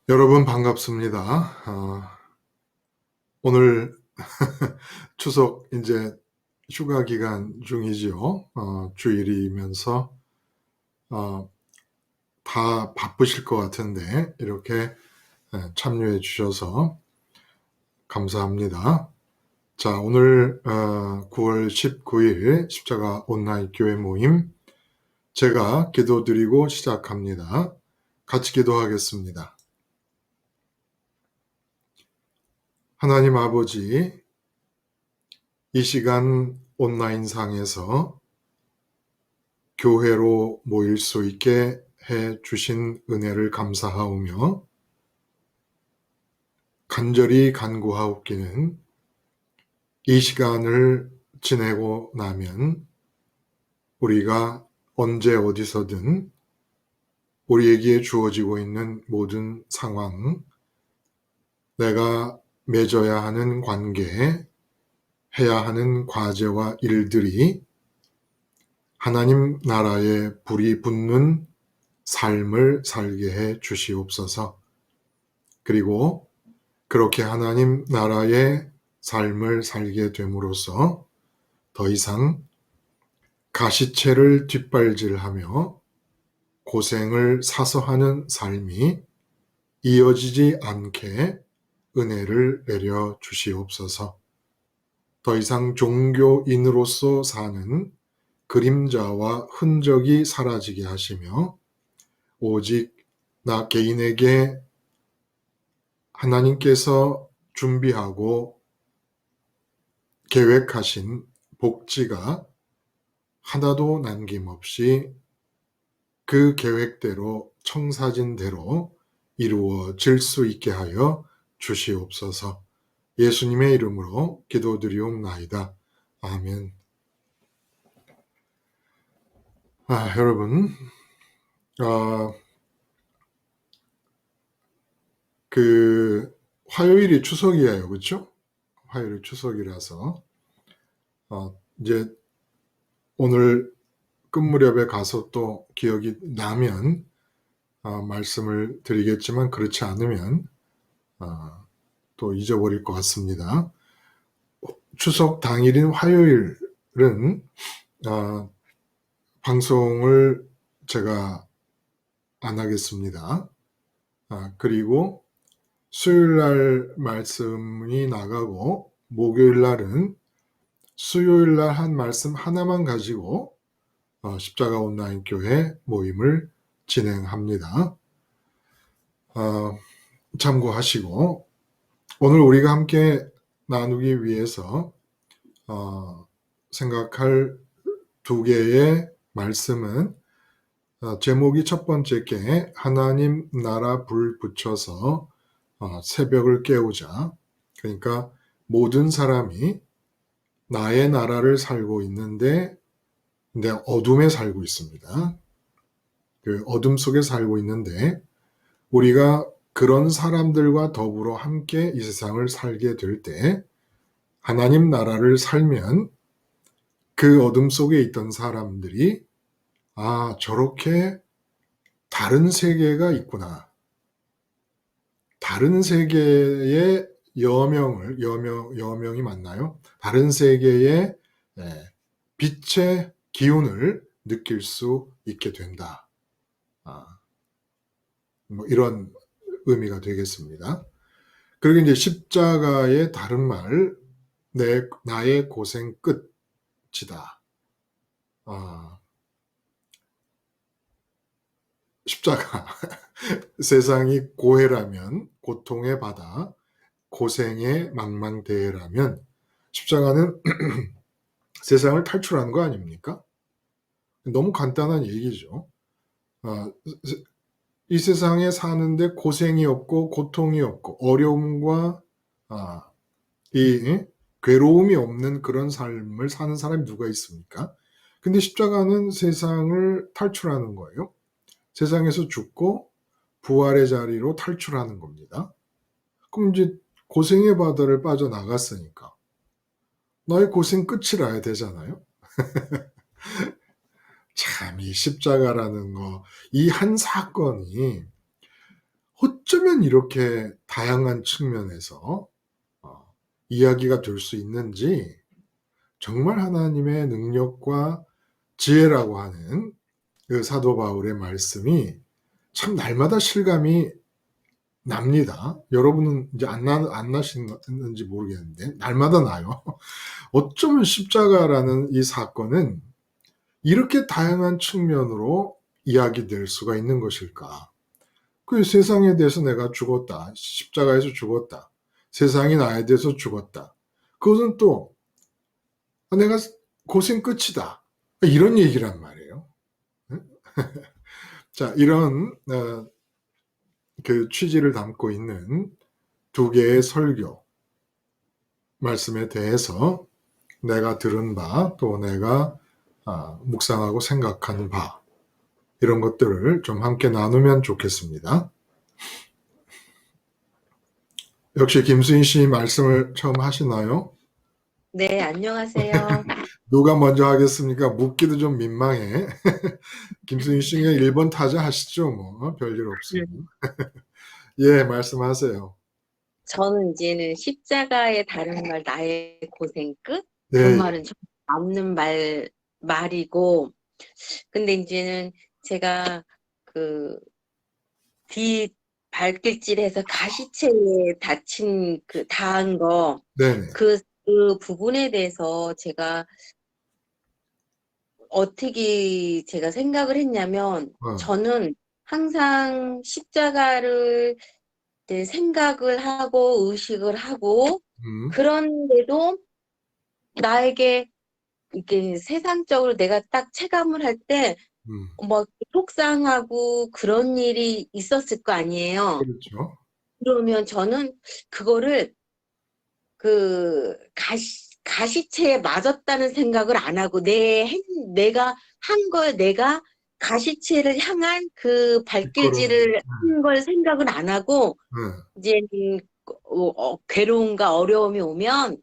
여러분 반갑습니다. 오늘 추석 이제 휴가 기간 중이지요. 주일이면서 어 다 바쁘실 것 같은데 이렇게 참여해 주셔서 감사합니다. 자, 오늘 9월 19일 십자가 온라인 교회 모임 제가 기도드리고 시작합니다. 같이 기도하겠습니다. 하나님 아버지, 이 시간 온라인상에서 교회로 모일 수 있게 해 주신 은혜를 감사하오며 간절히 간구하옵기는 이 시간을 지내고 나면 우리가 언제 어디서든 우리에게 주어지고 있는 모든 상황, 내가 맺어야 하는 관계, 해야 하는 과제와 일들이 하나님 나라의 불이 붙는 삶을 살게 해 주시옵소서. 그리고 그렇게 하나님 나라의 삶을 살게 됨으로써 더 이상 가시체를 뒷발질하며 고생을 사서 하는 삶이 이어지지 않게 은혜를 내려 주시옵소서. 더 이상 종교인으로서 사는 그림자와 흔적이 사라지게 하시며 오직 나 개인에게 하나님께서 준비하고 계획하신 복지가 하나도 남김없이 그 계획대로 청사진대로 이루어질 수 있게 하여 주시옵소서. 예수님의 이름으로 기도드리옵나이다. 아멘. 여러분, 화요일이 추석이에요. 그렇죠? 화요일이 추석이라서 이제 오늘 끝 무렵에 가서 또 기억이 나면 말씀을 드리겠지만 그렇지 않으면 또 잊어버릴 것 같습니다. 추석 당일인 화요일은 방송을 제가 안 하겠습니다. 그리고 수요일 날 말씀이 나가고 목요일 날은 수요일 날 한 말씀 하나만 가지고 십자가 온라인 교회 모임을 진행합니다. 참고하시고 오늘 우리가 함께 나누기 위해서 생각할 두 개의 말씀은 제목이 첫 번째 게 하나님 나라 불 붙여서 새벽을 깨우자. 그러니까 모든 사람이 나의 나라를 살고 있는데 어둠에 살고 있습니다. 그 어둠 속에 살고 있는데 우리가 그런 사람들과 더불어 함께 이 세상을 살게 될 때 하나님 나라를 살면 그 어둠 속에 있던 사람들이 저렇게 다른 세계가 있구나. 다른 세계의 여명이 맞나요? 다른 세계의 빛의 기운을 느낄 수 있게 된다. 이런 의미가 되겠습니다. 그리고 이제 십자가의 다른 말, 나의 고생 끝이다. 십자가. 세상이 고해라면, 고통의 바다, 고생의 망망대해라면 십자가는 세상을 탈출하는 거 아닙니까? 너무 간단한 얘기죠. 이 세상에 사는데 고생이 없고 고통이 없고 어려움과 이 괴로움이 없는 그런 삶을 사는 사람이 누가 있습니까? 근데 십자가는 세상을 탈출하는 거예요. 세상에서 죽고 부활의 자리로 탈출하는 겁니다. 그럼 이제 고생의 바다를 빠져나갔으니까 너의 고생 끝이라야 되잖아요. 참, 이 십자가라는 거, 이 한 사건이 어쩌면 이렇게 다양한 측면에서 어, 이야기가 될 수 있는지 정말 하나님의 능력과 지혜라고 하는 그 사도 바울의 말씀이 참 날마다 실감이 납니다. 여러분은 이제 안 나시는지 모르겠는데 날마다 나요. 어쩌면 십자가라는 이 사건은 이렇게 다양한 측면으로 이야기될 수가 있는 것일까? 그 세상에 대해서 내가 죽었다. 십자가에서 죽었다. 세상이 나에 대해서 죽었다. 그것은 또 내가 고생 끝이다. 이런 얘기란 말이에요. 자, 이런 그 취지를 담고 있는 두 개의 설교 말씀에 대해서 내가 들은 바, 또 내가 묵상하고 생각한 바, 이런 것들을 좀 함께 나누면 좋겠습니다. 역시 김수인 씨 말씀을 처음 하시나요? 네, 안녕하세요. 누가 먼저 하겠습니까? 묻기도 좀 민망해. 김수인 씨가 1번 타자 하시죠, 뭐. 별일 없으니. 예, 말씀하세요. 저는 이제는 십자가의 다른 말, 나의 고생 끝? 그 네, 말은 좀 맞는 말이고, 근데 이제는 제가 그 뒤 발길질해서 가시체에 다한 거, 네네. 그 부분에 대해서 어떻게 제가 생각을 했냐면, 어, 저는 항상 십자가를 이제 생각을 하고 의식을 하고 음, 그런데도 나에게 이게 세상적으로 내가 딱 체감을 할 때 음, 뭐 속상하고 그런 일이 있었을 거 아니에요. 그렇죠. 그러면 저는 그거를 그 가시체에 맞았다는 생각을 안 하고 내가 한 거에 내가 가시체를 향한 그 뒷걸음, 발길질을 한 걸 생각을 안 하고 네, 이제 괴로움과 어려움이 오면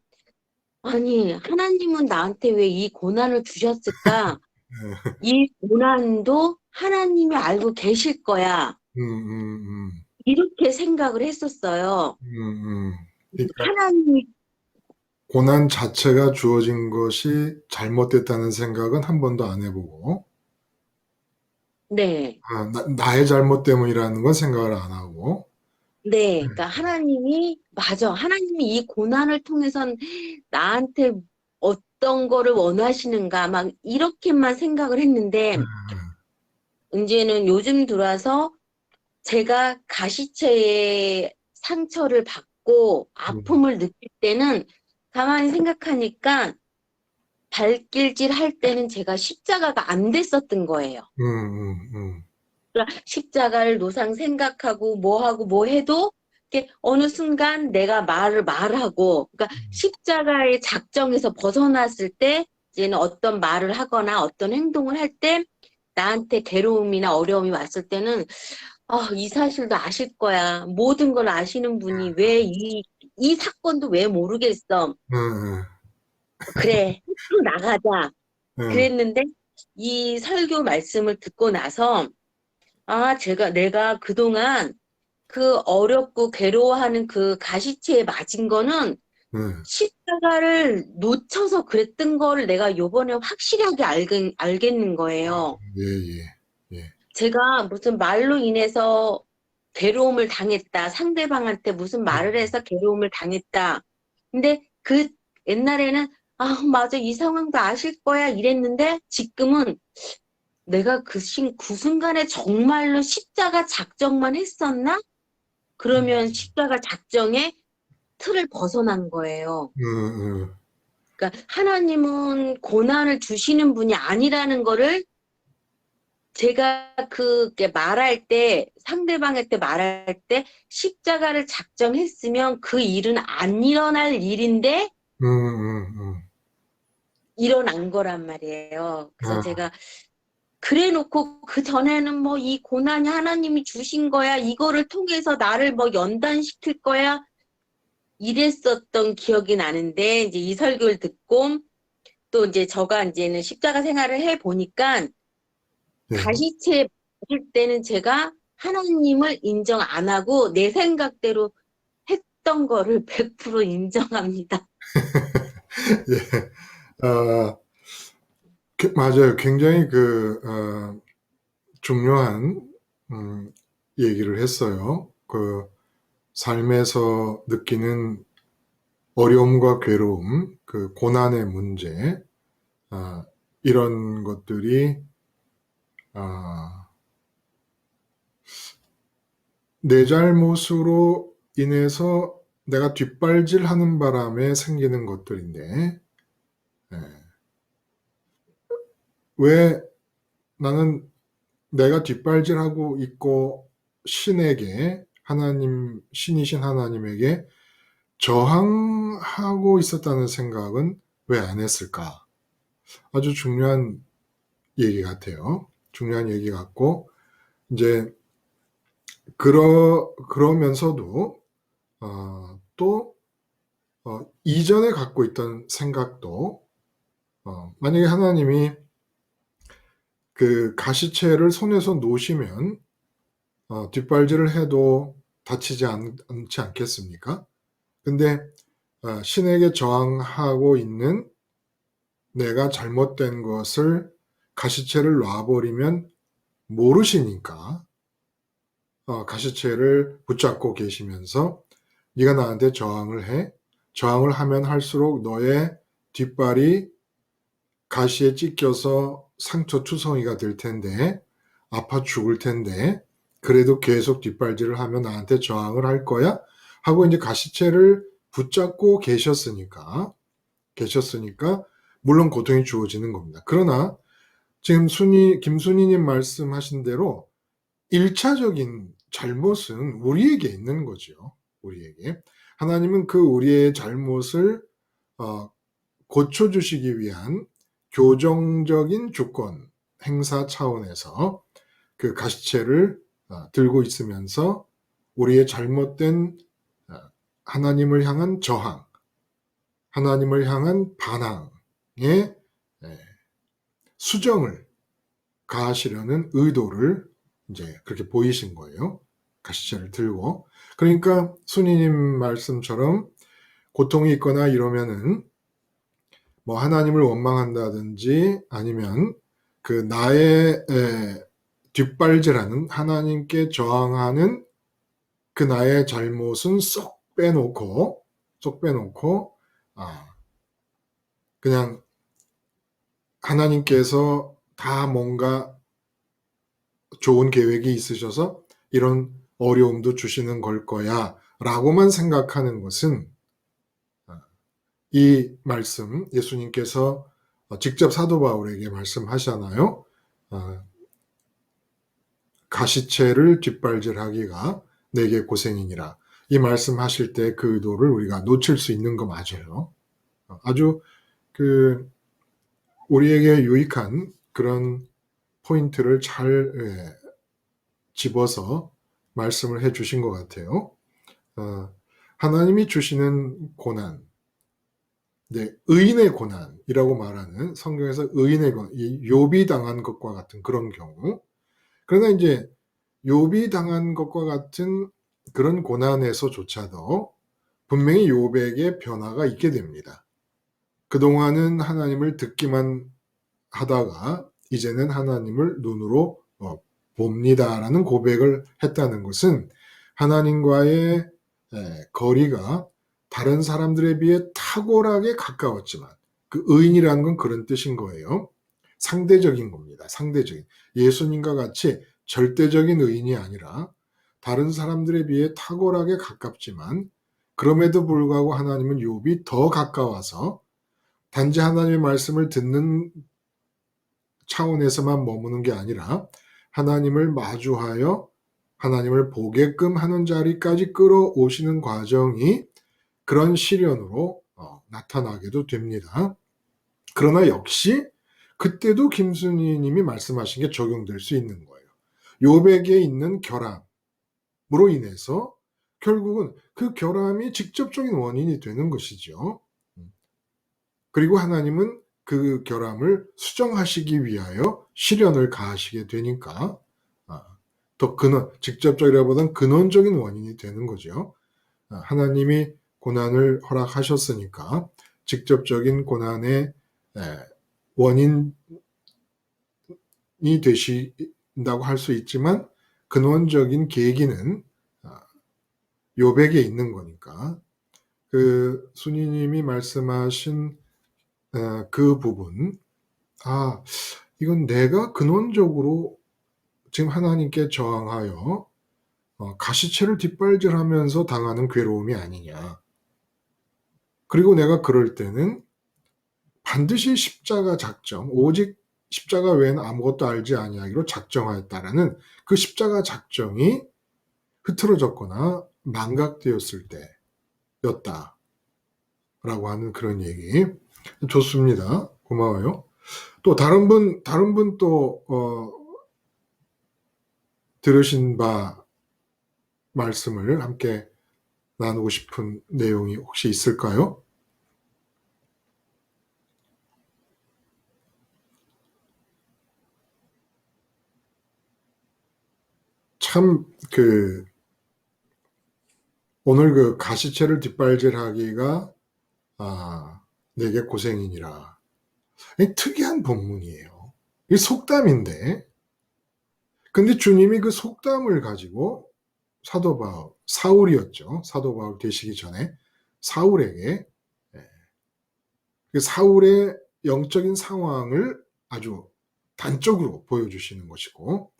아니 하나님은 나한테 왜 이 고난을 주셨을까? 네. 이 고난도 하나님이 알고 계실 거야. 음, 음, 이렇게 생각을 했었어요. 그러니까 하나님이 고난 자체가 주어진 것이 잘못됐다는 생각은 한 번도 안 해보고, 네. 나의 잘못 때문이라는 건 생각을 안 하고, 네, 그러니까 하나님이 맞아. 하나님이 이 고난을 통해선 나한테 어떤 거를 원하시는가 막 이렇게만 생각을 했는데 이제는 요즘 들어와서 제가 가시체에 상처를 받고 음, 아픔을 느낄 때는 가만히 생각하니까 발길질 할 때는 제가 십자가가 안 됐었던 거예요. 음. 그러니까 십자가를 노상 생각하고 뭐 하고 뭐 해도 이렇게 어느 순간 내가 말하고 그러니까 십자가의 작정에서 벗어났을 때 이제는 어떤 말을 하거나 어떤 행동을 할 때 나한테 괴로움이나 어려움이 왔을 때는 이 사실도 아실 거야. 모든 걸 아시는 분이 왜 이 사건도 왜 모르겠어. 음, 그래, 또 나가자. 음, 그랬는데 이 설교 말씀을 듣고 나서 내가 그동안 그 어렵고 괴로워하는 그 가시체에 맞은 거는 음, 십자가를 놓쳐서 그랬던 거를 내가 요번에 확실하게 알겠는 거예요. 예, 예, 예. 제가 무슨 말로 인해서 괴로움을 당했다. 상대방한테 무슨 말을 해서 괴로움을 당했다. 근데 그 옛날에는 맞아. 이 상황도 아실 거야. 이랬는데 지금은 내가 그 순간에 정말로 십자가 작정만 했었나? 그러면 십자가 작정의 틀을 벗어난 거예요. 음, 그러니까 하나님은 고난을 주시는 분이 아니라는 거를 제가 그게 말할 때, 상대방한테 말할 때 십자가를 작정했으면 그 일은 안 일어날 일인데 음. 일어난 거란 말이에요. 그래서 아, 제가 그래 놓고 그 전에는 뭐 이 고난이 하나님이 주신 거야. 이거를 통해서 나를 뭐 연단시킬 거야. 이랬었던 기억이 나는데 이제 이 설교를 듣고 또 이제 저가 이제는 십자가 생활을 해 보니까 네. 가시체 할 때는 제가 하나님을 인정 안 하고 내 생각대로 했던 거를 100% 인정합니다. 예. 맞아요. 굉장히 중요한, 얘기를 했어요. 삶에서 느끼는 어려움과 괴로움, 고난의 문제, 이런 것들이, 아, 내 잘못으로 인해서 내가 뒷발질 하는 바람에 생기는 것들인데, 예, 왜 나는 내가 뒷발질하고 있고 신이신 하나님에게 저항하고 있었다는 생각은 왜 안 했을까? 아주 중요한 얘기 같아요. 중요한 얘기 같고, 이제, 그러면서도, 또, 이전에 갖고 있던 생각도, 만약에 하나님이 그 가시체를 손에서 놓으시면, 뒷발질을 해도 다치지 않지 않겠습니까? 근데, 신에게 저항하고 있는 내가 잘못된 것을 가시체를 놔버리면 모르시니까 가시체를 붙잡고 계시면서 네가 나한테 저항을 해. 저항을 하면 할수록 너의 뒷발이 가시에 찢겨서 상처투성이가 될 텐데 아파 죽을 텐데 그래도 계속 뒷발질을 하면 나한테 저항을 할 거야? 하고 이제 가시체를 붙잡고 계셨으니까 물론 고통이 주어지는 겁니다. 그러나 지금 김순희님 말씀하신 대로 1차적인 잘못은 우리에게 있는 거죠. 우리에게. 하나님은 그 우리의 잘못을 고쳐주시기 위한 교정적인 조건, 행사 차원에서 그 가시체를 들고 있으면서 우리의 잘못된 하나님을 향한 저항, 하나님을 향한 반항에 수정을 가하시려는 의도를 이제 그렇게 보이신 거예요. 가시체를 들고. 그러니까 순이님 말씀처럼 고통이 있거나 이러면은 뭐 하나님을 원망한다든지 아니면 그 나의 뒷발질하는 하나님께 저항하는 그 나의 잘못은 쏙 빼놓고 그냥 하나님께서 다 뭔가 좋은 계획이 있으셔서 이런 어려움도 주시는 걸 거야 라고만 생각하는 것은 이 말씀 예수님께서 직접 사도 바울에게 말씀하잖아요. 가시체를 뒷발질하기가 내게 고생이니라. 이 말씀하실 때 그 의도를 우리가 놓칠 수 있는 거 맞아요. 아주 우리에게 유익한 그런 포인트를 잘 집어서 말씀을 해 주신 것 같아요. 하나님이 주시는 고난, 의인의 고난이라고 말하는 성경에서 의인의 고난, 욥이 당한 것과 같은 그런 경우. 그러나 이제 욥이 당한 것과 같은 그런 고난에서조차도 분명히 욥에게 변화가 있게 됩니다. 그동안은 하나님을 듣기만 하다가 이제는 하나님을 눈으로 봅니다라는 고백을 했다는 것은 하나님과의 거리가 다른 사람들에 비해 탁월하게 가까웠지만 그 의인이라는 건 그런 뜻인 거예요. 상대적인 겁니다. 상대적인. 예수님과 같이 절대적인 의인이 아니라 다른 사람들에 비해 탁월하게 가깝지만 그럼에도 불구하고 하나님은 욥이 더 가까워서 단지 하나님의 말씀을 듣는 차원에서만 머무는 게 아니라 하나님을 마주하여 하나님을 보게끔 하는 자리까지 끌어오시는 과정이 그런 시련으로 나타나게도 됩니다. 그러나 역시 그때도 김순희 님이 말씀하신 게 적용될 수 있는 거예요. 욥에게 있는 결함으로 인해서 결국은 그 결함이 직접적인 원인이 되는 것이죠. 그리고 하나님은 그 결함을 수정하시기 위하여 시련을 가하시게 되니까 더 직접적이라보다는 근원적인 원인이 되는 거죠. 하나님이 고난을 허락하셨으니까 직접적인 고난의 원인이 되신다고 할 수 있지만 근원적인 계기는 욥에게 있는 거니까 그 순이님이 말씀하신 그 부분, 이건 내가 근원적으로 지금 하나님께 저항하여 가시체를 뒷발질하면서 당하는 괴로움이 아니냐. 그리고 내가 그럴 때는 반드시 십자가 작정, 오직 십자가 외에는 아무것도 알지 아니하기로 작정하였다라는 그 십자가 작정이 흐트러졌거나 망각되었을 때였다라고 하는 그런 얘기. 좋습니다. 고마워요. 또 다른 분 또 들으신 바 말씀을 함께 나누고 싶은 내용이 혹시 있을까요? 참 오늘 그 가시체를 뒷발질하기가 내게 고생이니라. 특이한 본문이에요. 이 속담인데, 근데 주님이 그 속담을 가지고 사도 바울, 사울이었죠. 사도 바울 되시기 전에 사울에게 그 사울의 영적인 상황을 아주 단적으로 보여주시는 것이고,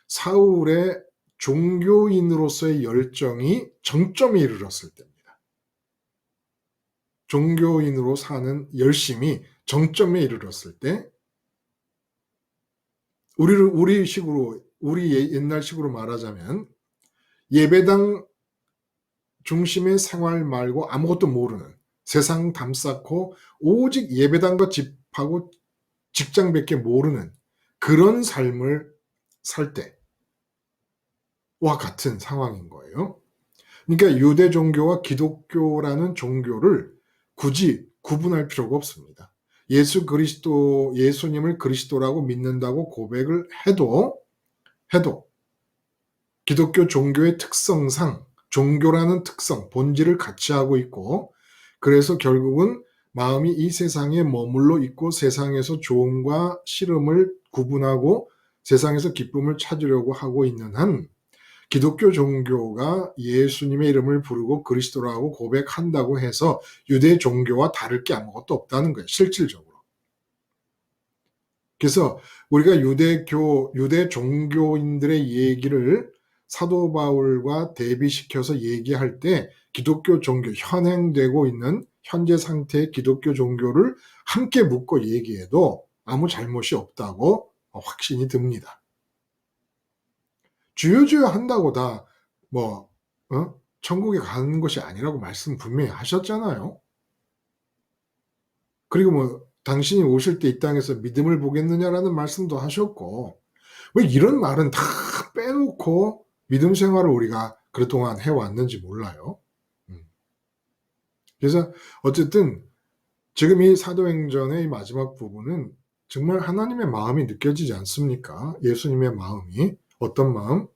사울의 종교인으로서의 열정이 정점에 이르렀을 때입니다. 종교인으로 사는 열심이 정점에 이르렀을 때, 우리 옛날식으로 말하자면 예배당 중심의 생활 말고 아무것도 모르는, 세상 담쌓고 오직 예배당과 집하고 직장밖에 모르는 그런 삶을 살 때와 같은 상황인 거예요. 그러니까 유대 종교와 기독교라는 종교를 굳이 구분할 필요가 없습니다. 예수님을 그리스도라고 믿는다고 고백을 해도 기독교 종교의 특성상 종교라는 특성, 본질을 같이 하고 있고, 그래서 결국은 마음이 이 세상에 머물러 있고 세상에서 좋음과 싫음을 구분하고 세상에서 기쁨을 찾으려고 하고 있는 한 기독교 종교가 예수님의 이름을 부르고 그리스도라고 고백한다고 해서 유대 종교와 다를 게 아무것도 없다는 거예요. 실질적으로. 그래서 우리가 유대 종교인들의 얘기를 사도 바울과 대비시켜서 얘기할 때 기독교 종교, 현행되고 있는 현재 상태의 기독교 종교를 함께 묶어 얘기해도 아무 잘못이 없다고 확신이 듭니다. 주여 한다고 다 천국에 가는 것이 아니라고 말씀 분명히 하셨잖아요. 그리고 당신이 오실 때 이 땅에서 믿음을 보겠느냐라는 말씀도 하셨고, 왜 이런 말은 다 빼놓고 믿음 생활을 우리가 그동안 해왔는지 몰라요. 그래서 어쨌든 지금 이 사도행전의 이 마지막 부분은 정말 하나님의 마음이 느껴지지 않습니까? 예수님의 마음이. 어떤 마음?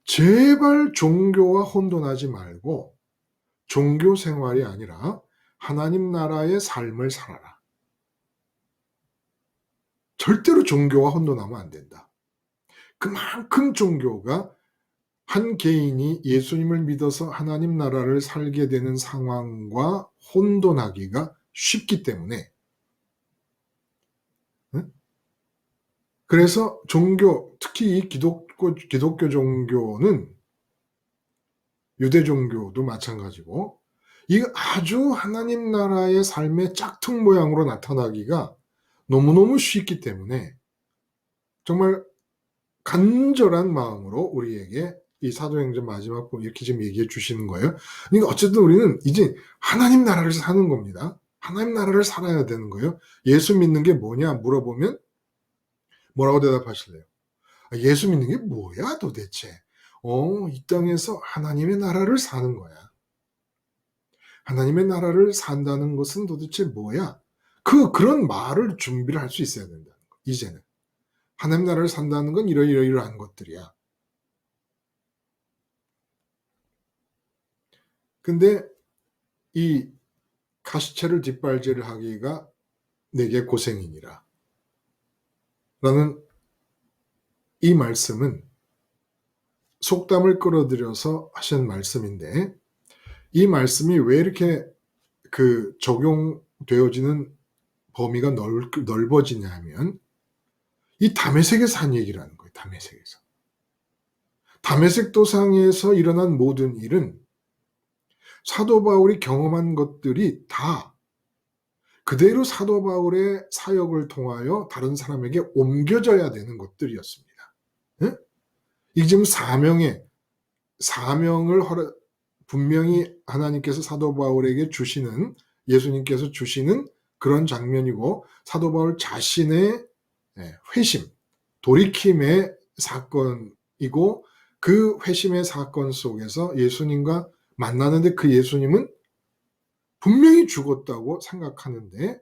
제발 종교와 혼돈하지 말고 종교 생활이 아니라 하나님 나라의 삶을 살아라. 절대로 종교와 혼돈하면 안 된다. 그만큼 종교가 한 개인이 예수님을 믿어서 하나님 나라를 살게 되는 상황과 혼돈하기가 쉽기 때문에, 그래서 특히 이 기독교 종교는 유대 종교도 마찬가지고, 이거 아주 하나님 나라의 삶의 짝퉁 모양으로 나타나기가 너무너무 쉽기 때문에 정말 간절한 마음으로 우리에게 이 사도행전 마지막 부분 이렇게 지금 얘기해 주시는 거예요. 그러니까 어쨌든 우리는 이제 하나님 나라를 사는 겁니다. 하나님 나라를 살아야 되는 거예요. 예수 믿는 게 뭐냐 물어보면 뭐라고 대답하실래요? 예수 믿는 게 뭐야 도대체? 이 땅에서 하나님의 나라를 사는 거야. 하나님의 나라를 산다는 것은 도대체 뭐야? 그런 말을 준비를 할 수 있어야 된다는 거, 이제는. 하나님 나라를 산다는 건 이러이러이러한 것들이야. 근데 이 가시체를 뒷발질하기가 내게 고생이니라 라는 이 말씀은 속담을 끌어들여서 하신 말씀인데, 이 말씀이 왜 이렇게 적용되어지는 범위가 넓어지냐 하면 이 다메섹에서 한 얘기라는 거예요. 다메섹에서. 다메섹 도상에서 일어난 모든 일은 사도 바울이 경험한 것들이 다 그대로 사도 바울의 사역을 통하여 다른 사람에게 옮겨져야 되는 것들이었습니다. 예? 이게 지금 사명을 분명히 하나님께서 사도 바울에게 주시는, 예수님께서 주시는 그런 장면이고, 사도 바울 자신의 회심, 돌이킴의 사건이고, 그 회심의 사건 속에서 예수님과 만나는데 그 예수님은 분명히 죽었다고 생각하는데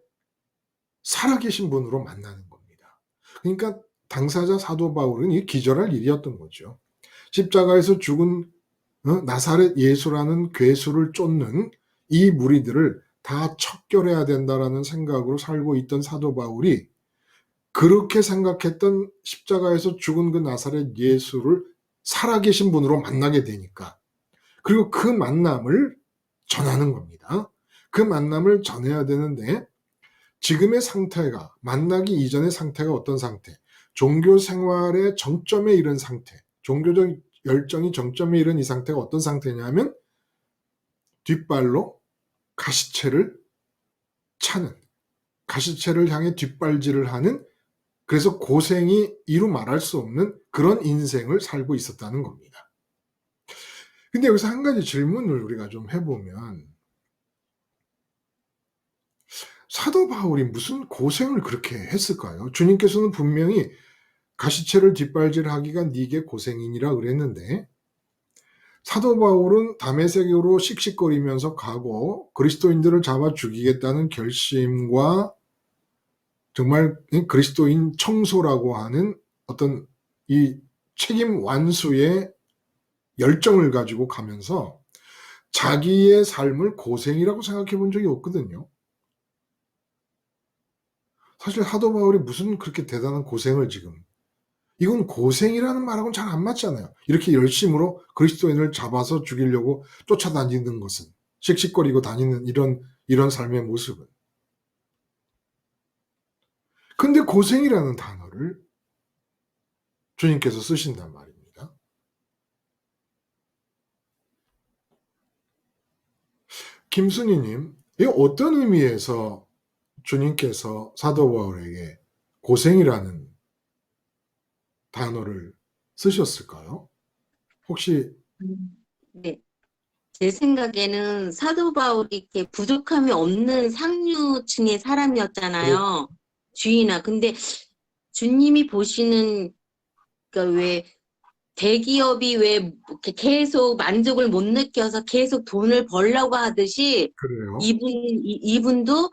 살아계신 분으로 만나는 겁니다. 그러니까 당사자 사도 바울은 이 기절할 일이었던 거죠. 십자가에서 죽은 나사렛 예수라는 괴수를 쫓는 이 무리들을 다 척결해야 된다라는 생각으로 살고 있던 사도 바울이 그렇게 생각했던 십자가에서 죽은 그 나사렛 예수를 살아계신 분으로 만나게 되니까, 그리고 그 만남을 전하는 겁니다. 그 만남을 전해야 되는데 지금의 상태가, 만나기 이전의 상태가 어떤 상태? 종교 생활의 정점에 이른 상태, 종교적 열정이 정점에 이른 이 상태가 어떤 상태냐면 뒷발로 가시체를 차는, 가시체를 향해 뒷발질을 하는, 그래서 고생이 이루 말할 수 없는 그런 인생을 살고 있었다는 겁니다. 근데 여기서 한 가지 질문을 우리가 좀 해보면, 사도 바울이 무슨 고생을 그렇게 했을까요? 주님께서는 분명히 가시체를 뒷발질하기가 네게 고생이니라 그랬는데, 사도 바울은 다메섹으로 씩씩거리면서 가고 그리스도인들을 잡아 죽이겠다는 결심과 정말 그리스도인 청소라고 하는 어떤 이 책임 완수의 열정을 가지고 가면서 자기의 삶을 고생이라고 생각해 본 적이 없거든요. 사실 사도 바울이 무슨 그렇게 대단한 고생을 지금, 이건 고생이라는 말하고는 잘 안 맞잖아요. 이렇게 열심으로 그리스도인을 잡아서 죽이려고 쫓아다니는 것은, 씩씩거리고 다니는 이런 삶의 모습은. 근데 고생이라는 단어를 주님께서 쓰신단 말입니다. 김순희님, 이 어떤 의미에서 주님께서 사도 바울에게 고생이라는 단어를 쓰셨을까요? 혹시 네. 제 생각에는 사도 바울이 이렇게 부족함이 없는 상류층의 사람이었잖아요. 주인아. 근데 주님이 보시는, 그러니까 왜 대기업이 왜 이렇게 계속 만족을 못 느껴서 계속 돈을 벌려고 하듯이 그래요? 이분도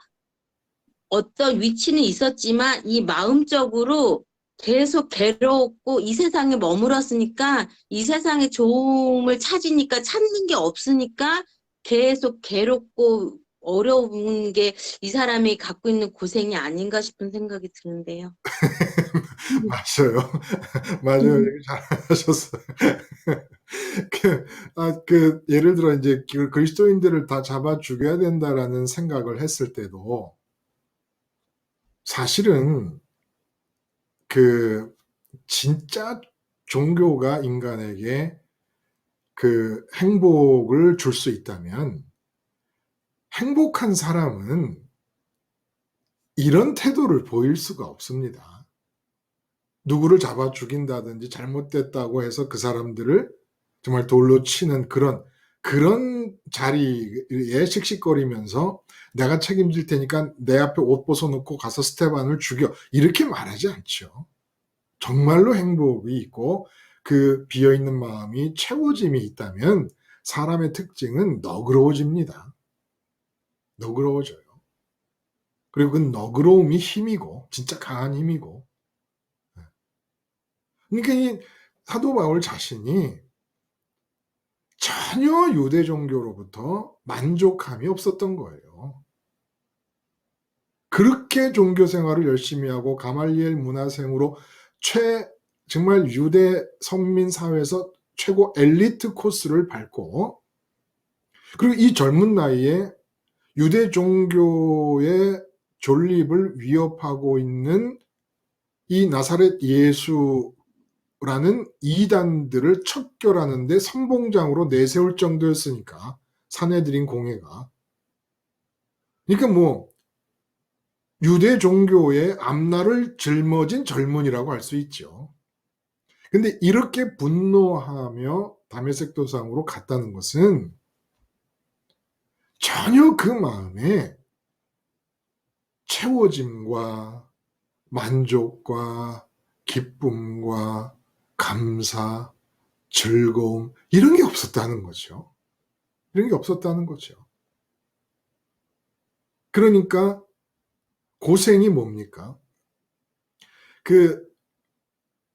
어떤 위치는 있었지만 이 마음적으로 계속 괴로웠고 이 세상에 머물렀으니까 이 세상의 좋음을 찾으니까 찾는 게 없으니까 계속 괴롭고 어려운 게 이 사람이 갖고 있는 고생이 아닌가 싶은 생각이 드는데요. 맞아요. 맞아요. 얘기 잘하셨어요. 예를 들어 이제 그리스도인들을 다 잡아 죽여야 된다라는 생각을 했을 때도 사실은 진짜 종교가 인간에게 행복을 줄 수 있다면, 행복한 사람은 이런 태도를 보일 수가 없습니다. 누구를 잡아 죽인다든지 잘못됐다고 해서 그 사람들을 정말 돌로 치는 그런 자리에 씩씩거리면서 내가 책임질 테니까 내 앞에 옷 벗어놓고 가서 스테반을 죽여, 이렇게 말하지 않죠. 정말로 행복이 있고 그 비어있는 마음이 채워짐이 있다면 사람의 특징은 너그러워집니다. 너그러워져요. 그리고 그 너그러움이 힘이고, 진짜 강한 힘이고, 그러니까 이 사도 바울 자신이 전혀 유대 종교로부터 만족함이 없었던 거예요. 그렇게 종교 생활을 열심히 하고 가말리엘 문화생으로 정말 유대 선민 사회에서 최고 엘리트 코스를 밟고, 그리고 이 젊은 나이에 유대 종교의 존립을 위협하고 있는 이 나사렛 예수라는 이단들을 척결하는 데 선봉장으로 내세울 정도였으니까, 산헤드린 공회가. 그러니까 뭐 유대 종교의 앞날을 짊어진 젊은이라고 할 수 있죠. 근데 이렇게 분노하며 다메섹 도상으로 갔다는 것은 전혀 그 마음에 채워짐과 만족과 기쁨과 감사, 즐거움, 이런 게 없었다는 거죠. 이런 게 없었다는 거죠. 그러니까 고생이 뭡니까? 그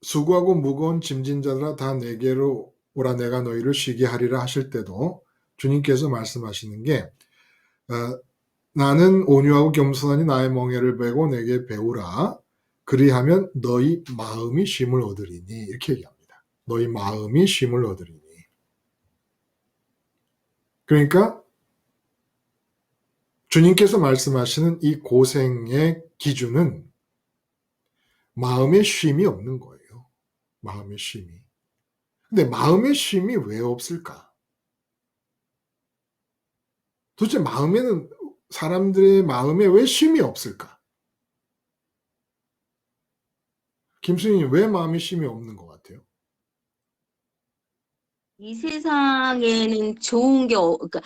수고하고 무거운 짐진 자들아 다 내게로 오라, 내가 너희를 쉬게 하리라 하실 때도 주님께서 말씀하시는 게 나는 온유하고 겸손하니 나의 멍에를 베고 내게 배우라. 그리하면 너희 마음이 쉼을 얻으리니, 이렇게 얘기합니다. 너희 마음이 쉼을 얻으리니. 그러니까 주님께서 말씀하시는 이 고생의 기준은 마음의 쉼이 없는 거예요. 마음의 쉼이. 근데 마음의 쉼이 왜 없을까? 도대체 사람들의 마음에 왜 쉼이 없을까? 김수인이 왜 마음의 쉼이 없는 것 같아요? 이 세상에는 좋은 게, 그러니까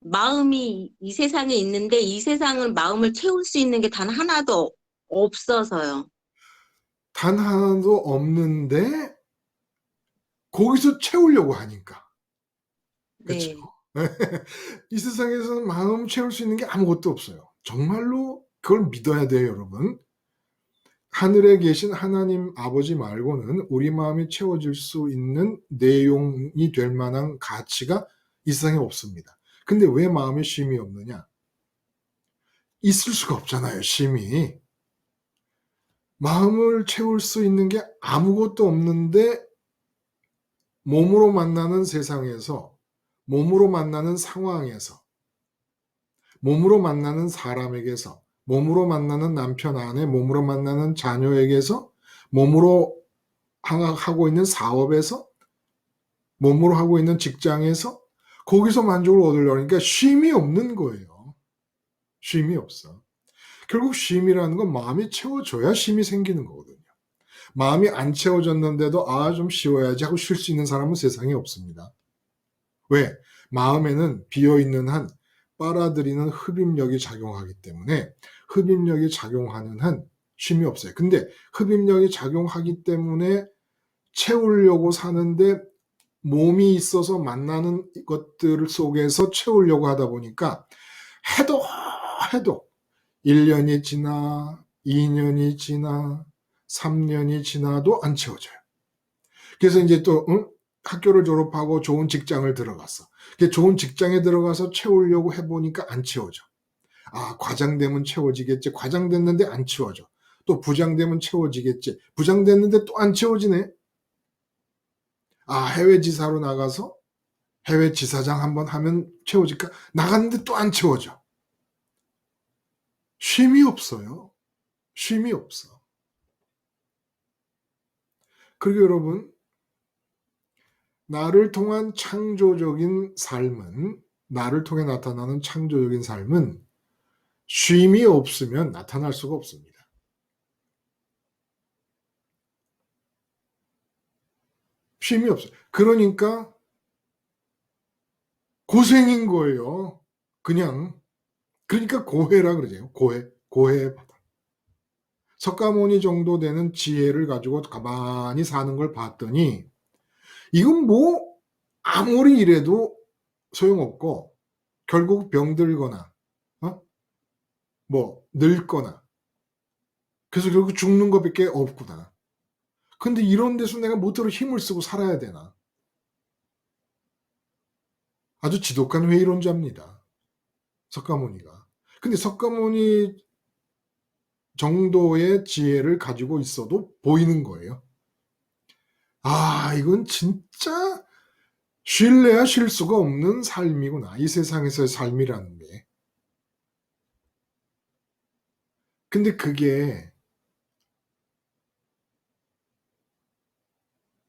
마음이 이 세상에 있는데 이 세상은 마음을 채울 수 있는 게 단 하나도 없어서요. 단 하나도 없는데 거기서 채우려고 하니까. 그렇죠? 네. 이 세상에서는 마음 채울 수 있는 게 아무것도 없어요. 정말로 그걸 믿어야 돼요, 여러분. 하늘에 계신 하나님 아버지 말고는 우리 마음이 채워질 수 있는 내용이 될 만한 가치가 이 세상에 없습니다. 근데 왜 마음에 쉼이 없느냐? 있을 수가 없잖아요, 쉼이. 마음을 채울 수 있는 게 아무것도 없는데 몸으로 만나는 세상에서, 몸으로 만나는 상황에서, 몸으로 만나는 사람에게서, 몸으로 만나는 남편, 아내, 몸으로 만나는 자녀에게서, 몸으로 하고 있는 사업에서, 몸으로 하고 있는 직장에서, 거기서 만족을 얻으려고 하니까 쉼이 없는 거예요. 쉼이 없어. 결국 쉼이라는 건 마음이 채워져야 쉼이 생기는 거거든요. 마음이 안 채워졌는데도 좀 쉬어야지 하고 쉴 수 있는 사람은 세상에 없습니다. 왜? 마음에는 비어있는 한 빨아들이는 흡입력이 작용하기 때문에 흡입력이 작용하는 한 쉼이 없어요. 근데 흡입력이 작용하기 때문에 채우려고 사는데 몸이 있어서 만나는 것들 속에서 채우려고 하다 보니까 해도 1년이 지나 2년이 지나 3년이 지나도 안 채워져요. 그래서 이제 또 학교를 졸업하고 좋은 직장을 들어갔어. 좋은 직장에 들어가서 채우려고 해보니까 안 채워져. 과장 되면 채워지겠지. 과장 됐는데 안 채워져. 또 부장 되면 채워지겠지. 부장 됐는데 또 안 채워지네. 해외 지사로 나가서 해외 지사장 한번 하면 채워질까? 나갔는데 또 안 채워져. 쉼이 없어요. 쉼이 없어. 그리고 여러분, 나를 통해 나타나는 창조적인 삶은 쉼이 없으면 나타날 수가 없습니다. 쉼이 없어요. 그러니까 고생인 거예요. 그러니까 고해라 그러죠. 고해 바다. 석가모니 정도 되는 지혜를 가지고 가만히 사는 걸 봤더니 이건 뭐 아무리 이래도 소용없고 결국 병들거나 늙거나 그래서 결국 죽는 것밖에 없구나. 근데 이런 데서 내가 뭐대로 힘을 쓰고 살아야 되나? 아주 지독한 회의론자입니다. 석가모니가. 근데 석가모니 정도의 지혜를 가지고 있어도 보이는 거예요. 아, 이건 진짜 쉴래야 쉴 수가 없는 삶이구나. 이 세상에서의 삶이라는 게. 근데 그게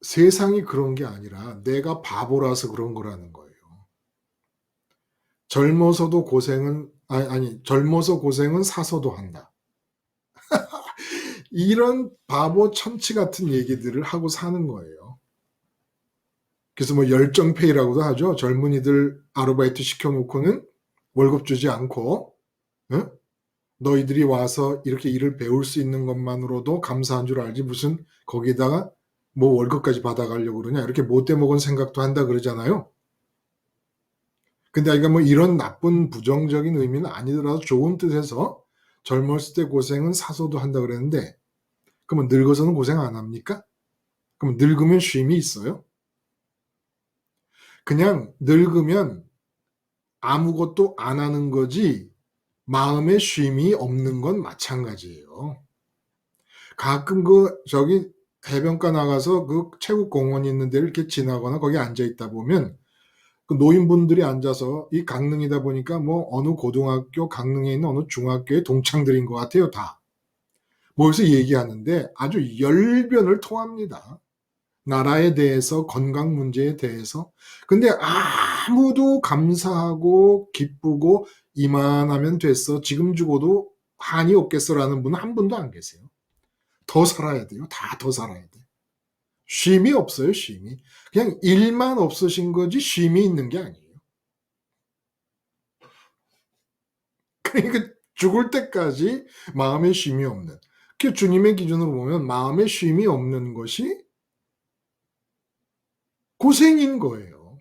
세상이 그런 게 아니라 내가 바보라서 그런 거라는 거예요. 젊어서도 고생은, 젊어서 고생은 사서도 한다. 이런 바보 천치 같은 얘기들을 하고 사는 거예요. 그래서 뭐 열정페이라고도 하죠. 젊은이들 아르바이트 시켜놓고는 월급 주지 않고, 응? 너희들이 와서 이렇게 일을 배울 수 있는 것만으로도 감사한 줄 알지 무슨 거기다가 뭐 월급까지 받아가려고 그러냐 이렇게 못돼 먹은 생각도 한다 그러잖아요. 근데 이거 뭐 이런 나쁜 부정적인 의미는 아니더라도 좋은 뜻에서 젊었을 때 고생은 사서도 한다 그랬는데 그러면 늙어서는 고생 안 합니까? 그럼 늙으면 쉼이 있어요? 그냥 늙으면 아무것도 안 하는 거지 마음에 쉼이 없는 건 마찬가지예요. 가끔 저기 해변가 나가서 그 체육 공원이 있는 데를 이렇게 지나거나 거기 앉아 있다 보면 그 노인분들이 앉아서 이 강릉이다 보니까 뭐 어느 고등학교, 강릉에 있는 어느 중학교의 동창들인 것 같아요, 다. 모여서 얘기하는데 아주 열변을 토합니다. 나라에 대해서, 건강 문제에 대해서. 근데 아무도 감사하고 기쁘고 이만하면 됐어. 지금 죽어도 한이 없겠어라는 분은 한 분도 안 계세요. 더 살아야 돼요. 다 더 살아야 돼. 쉼이 없어요, 쉼이. 그냥 일만 없으신 거지 쉼이 있는 게 아니에요. 그러니까 죽을 때까지 마음에 쉼이 없는. 그 주님의 기준으로 보면 마음에 쉼이 없는 것이 고생인 거예요.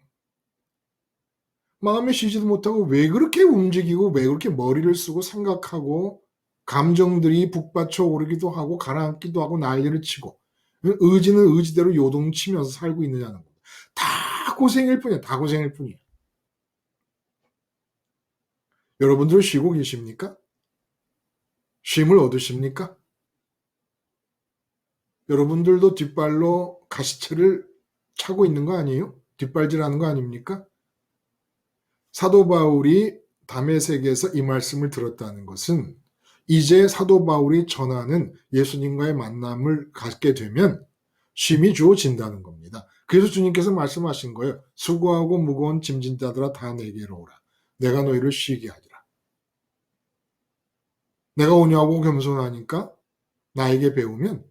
마음에 쉬지도 못하고 왜 그렇게 움직이고 왜 그렇게 머리를 쓰고 생각하고 감정들이 북받쳐 오르기도 하고 가라앉기도 하고 난리를 치고 의지는 의지대로 요동치면서 살고 있느냐는 거예요. 다 고생일 뿐이야. 다 고생일 뿐이야. 여러분들 쉬고 계십니까? 쉼을 얻으십니까? 여러분들도 뒷발로 가시체를 차고 있는 거 아니에요? 뒷발질하는 거 아닙니까? 사도 바울이 다메섹에서 이 말씀을 들었다는 것은 이제 사도 바울이 전하는 예수님과의 만남을 갖게 되면 쉼이 주어진다는 겁니다. 그래서 주님께서 말씀하신 거예요. 수고하고 무거운 짐진 자들아 다 내게로 오라. 내가 너희를 쉬게 하리라. 내가 온유하고 겸손하니까 나에게 배우면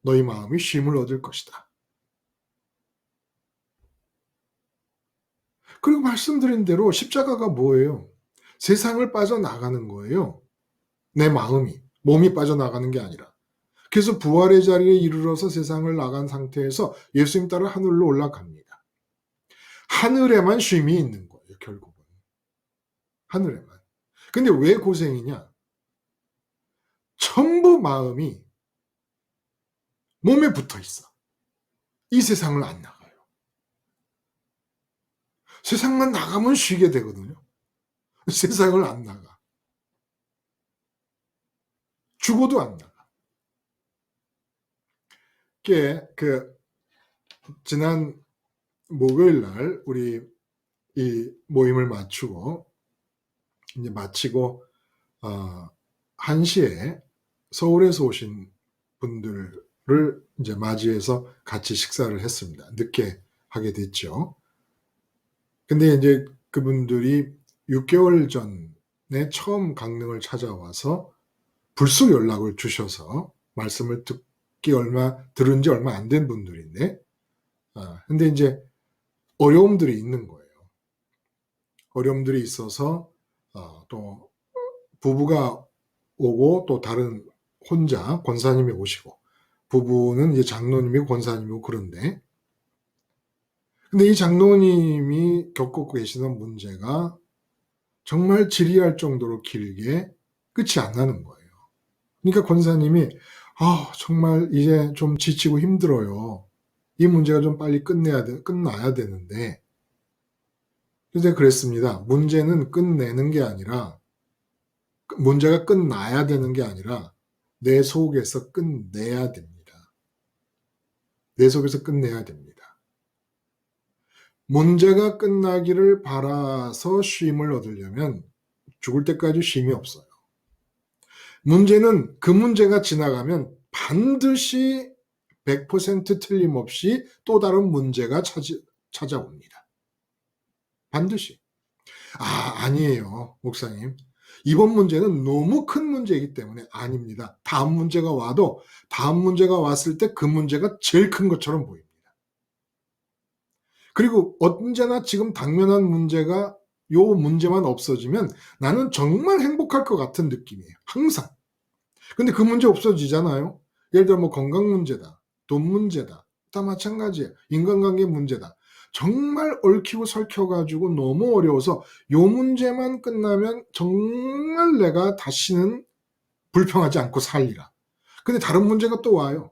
너희 마음이 쉼을 얻을 것이다. 그리고 말씀드린 대로 십자가가 뭐예요? 세상을 빠져나가는 거예요. 내 마음이, 몸이 빠져나가는 게 아니라. 그래서 부활의 자리에 이르러서 세상을 나간 상태에서 예수님 따라 하늘로 올라갑니다. 하늘에만 쉼이 있는 거예요, 결국은. 하늘에만. 근데 왜 고생이냐? 전부 마음이 몸에 붙어 있어. 이 세상을 안 나가요. 세상만 나가면 쉬게 되거든요. 세상을 안 나가. 죽어도 안 나가. 지난 목요일 날 우리 이 모임을 마치고 1시에 서울에서 오신 분들을 이제 맞이해서 같이 식사를 했습니다. 늦게 하게 됐죠. 근데 이제 그분들이 6개월 전에 처음 강릉을 찾아와서 불쑥 연락을 주셔서 말씀을 들은 지 얼마 안 된 분들인데, 근데 이제 어려움들이 있는 거예요. 어려움들이 있어서, 또 부부가 오고 또 다른 혼자 권사님이 오시고, 부부는 이제 장로님이고 권사님이고 그런데, 근데 이 장로님이 겪고 계시는 문제가 정말 질의할 정도로 길게 끝이 안 나는 거예요. 그러니까 권사님이 정말 이제 좀 지치고 힘들어요. 이 문제가 좀 빨리 끝나야 되는데. 근데 그랬습니다. 문제가 끝나야 되는 게 아니라 내 속에서 끝내야 됩니다. 내 속에서 끝내야 됩니다. 문제가 끝나기를 바라서 쉼을 얻으려면 죽을 때까지 쉼이 없어요. 문제는 그 문제가 지나가면 반드시 100% 틀림없이 또 다른 문제가 찾아옵니다. 반드시. 아니에요, 목사님. 이번 문제는 너무 큰 문제이기 때문에 아닙니다. 다음 문제가 왔을 때 그 문제가 제일 큰 것처럼 보입니다. 그리고 언제나 지금 당면한 문제가 요 문제만 없어지면 나는 정말 행복할 것 같은 느낌이에요. 항상. 근데 그 문제 없어지잖아요. 예를 들어 건강 문제다. 돈 문제다. 다 마찬가지예요. 인간관계 문제다. 정말 얽히고 설켜가지고 너무 어려워서 요 문제만 끝나면 정말 내가 다시는 불평하지 않고 살리라. 근데 다른 문제가 또 와요.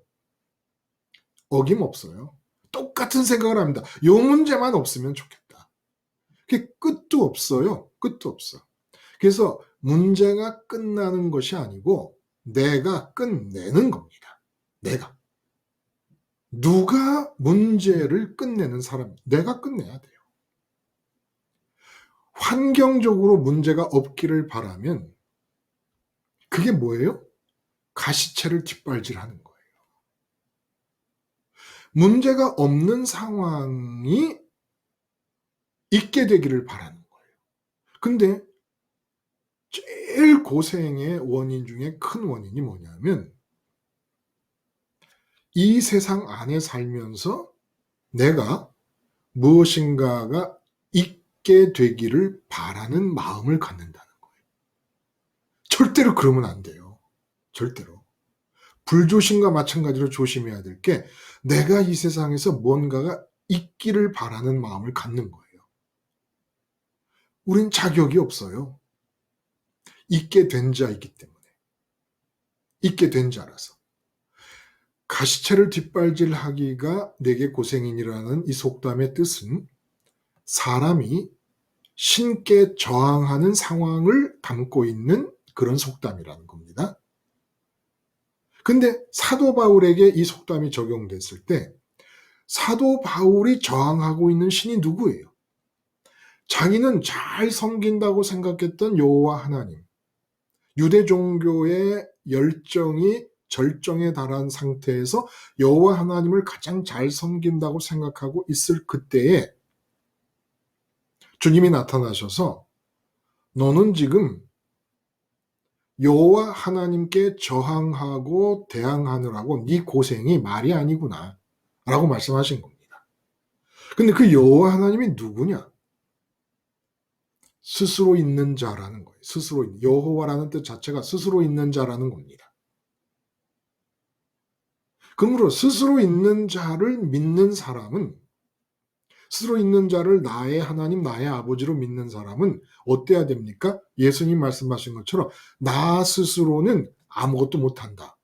어김없어요. 똑같은 생각을 합니다. 요 문제만 없으면 좋겠다. 그게 끝도 없어요. 끝도 없어. 그래서 문제가 끝나는 것이 아니고 내가 끝내는 겁니다. 내가. 누가 문제를 끝내는 사람? 내가 끝내야 돼요. 환경적으로 문제가 없기를 바라면 그게 뭐예요? 가시채를 뒷발질하는 거예요. 문제가 없는 상황이 있게 되기를 바라는 거예요. 근데 제일 고생의 원인 중에 큰 원인이 뭐냐면 이 세상 안에 살면서 내가 무엇인가가 있게 되기를 바라는 마음을 갖는다는 거예요. 절대로 그러면 안 돼요. 절대로. 불조심과 마찬가지로 조심해야 될 게 내가 이 세상에서 뭔가가 있기를 바라는 마음을 갖는 거예요. 우린 자격이 없어요. 있게 된 자이기 때문에. 있게 된 자라서. 가시채를 뒷발질하기가 내게 고생이니라는 이 속담의 뜻은 사람이 신께 저항하는 상황을 담고 있는 그런 속담이라는 겁니다. 근데 사도 바울에게 이 속담이 적용됐을 때 사도 바울이 저항하고 있는 신이 누구예요? 자기는 잘 섬긴다고 생각했던 여호와 하나님, 유대 종교의 열정이 절정에 달한 상태에서 여호와 하나님을 가장 잘 섬긴다고 생각하고 있을 그때에 주님이 나타나셔서 너는 지금 여호와 하나님께 저항하고 대항하느라고 네 고생이 말이 아니구나 라고 말씀하신 겁니다. 근데 그 여호와 하나님이 누구냐? 스스로 있는 자라는 거예요. 스스로 있는, 여호와라는 뜻 자체가 스스로 있는 자라는 겁니다. 그러므로 스스로 있는 자를 믿는 사람은, 스스로 있는 자를 나의 하나님, 나의 아버지로 믿는 사람은 어때야 됩니까? 예수님 말씀하신 것처럼 나 스스로는 아무것도 못한다.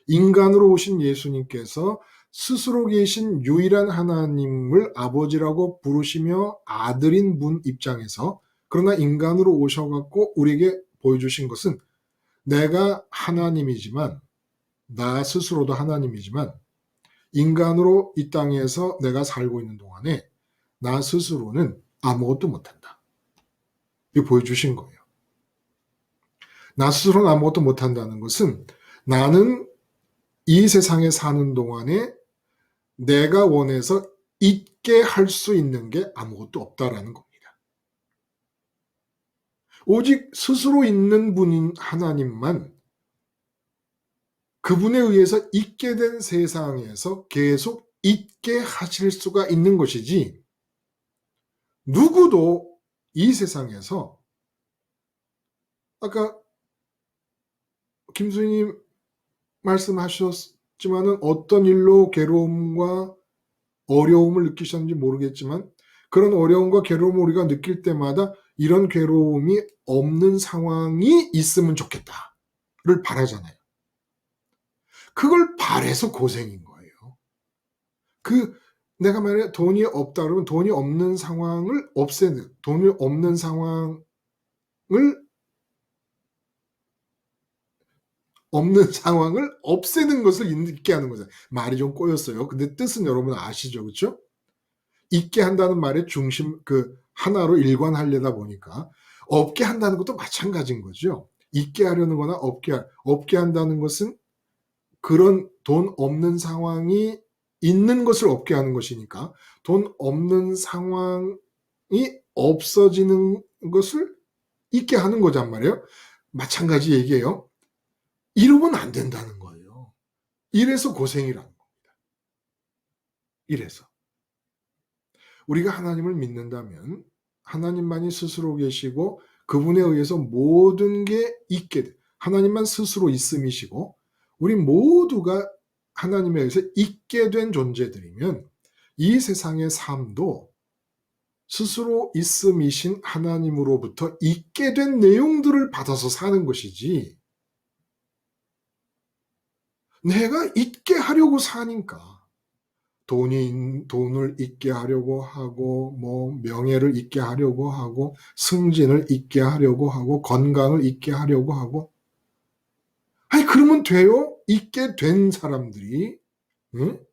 인간으로 오신 예수님께서 스스로 계신 유일한 하나님을 아버지라고 부르시며 아들인 분 입장에서, 그러나 인간으로 오셔갖고 우리에게 보여주신 것은 내가 하나님이지만, 나 스스로도 하나님이지만 인간으로 이 땅에서 내가 살고 있는 동안에 나 스스로는 아무것도 못한다. 이거 보여주신 거예요. 나 스스로는 아무것도 못한다는 것은 나는 이 세상에 사는 동안에 내가 원해서 있게 할 수 있는 게 아무것도 없다라는 겁니다. 오직 스스로 있는 분인 하나님만 그분에 의해서 있게 된 세상에서 계속 있게 하실 수가 있는 것이지, 누구도 이 세상에서, 아까 김수희님 말씀하셨지만은 어떤 일로 괴로움과 어려움을 느끼셨는지 모르겠지만 그런 어려움과 괴로움을 우리가 느낄 때마다 이런 괴로움이 없는 상황이 있으면 좋겠다를 바라잖아요. 그걸 바래서 고생인 거예요. 내가 만약에 돈이 없다 그러면 돈이 없는 상황을 없애는, 돈이 없는 상황을 없애는 것을 있게 하는 거잖아요. 말이 좀 꼬였어요. 근데 뜻은 여러분 아시죠? 그쵸? 있게 한다는 말의 중심, 하나로 일관하려다 보니까 없게 한다는 것도 마찬가지인 거죠. 있게 하려는 거나 없게 한다는 것은 그런 돈 없는 상황이 있는 것을 없게 하는 것이니까 돈 없는 상황이 없어지는 것을 있게 하는 거란 말이에요. 마찬가지 얘기예요. 이러면 안 된다는 거예요. 이래서 고생이라는 겁니다. 이래서. 우리가 하나님을 믿는다면 하나님만이 스스로 계시고 그분에 의해서 모든 게 있게 돼. 하나님만 스스로 있음이시고 우리 모두가 하나님에 의해서 있게 된 존재들이면 이 세상의 삶도 스스로 있음이신 하나님으로부터 있게 된 내용들을 받아서 사는 것이지 내가 있게 하려고 사니까 돈을 있게 하려고 하고 명예를 있게 하려고 하고 승진을 있게 하려고 하고 건강을 있게 하려고 하고 아니 그러면 돼요? 있게 된 사람들이 응?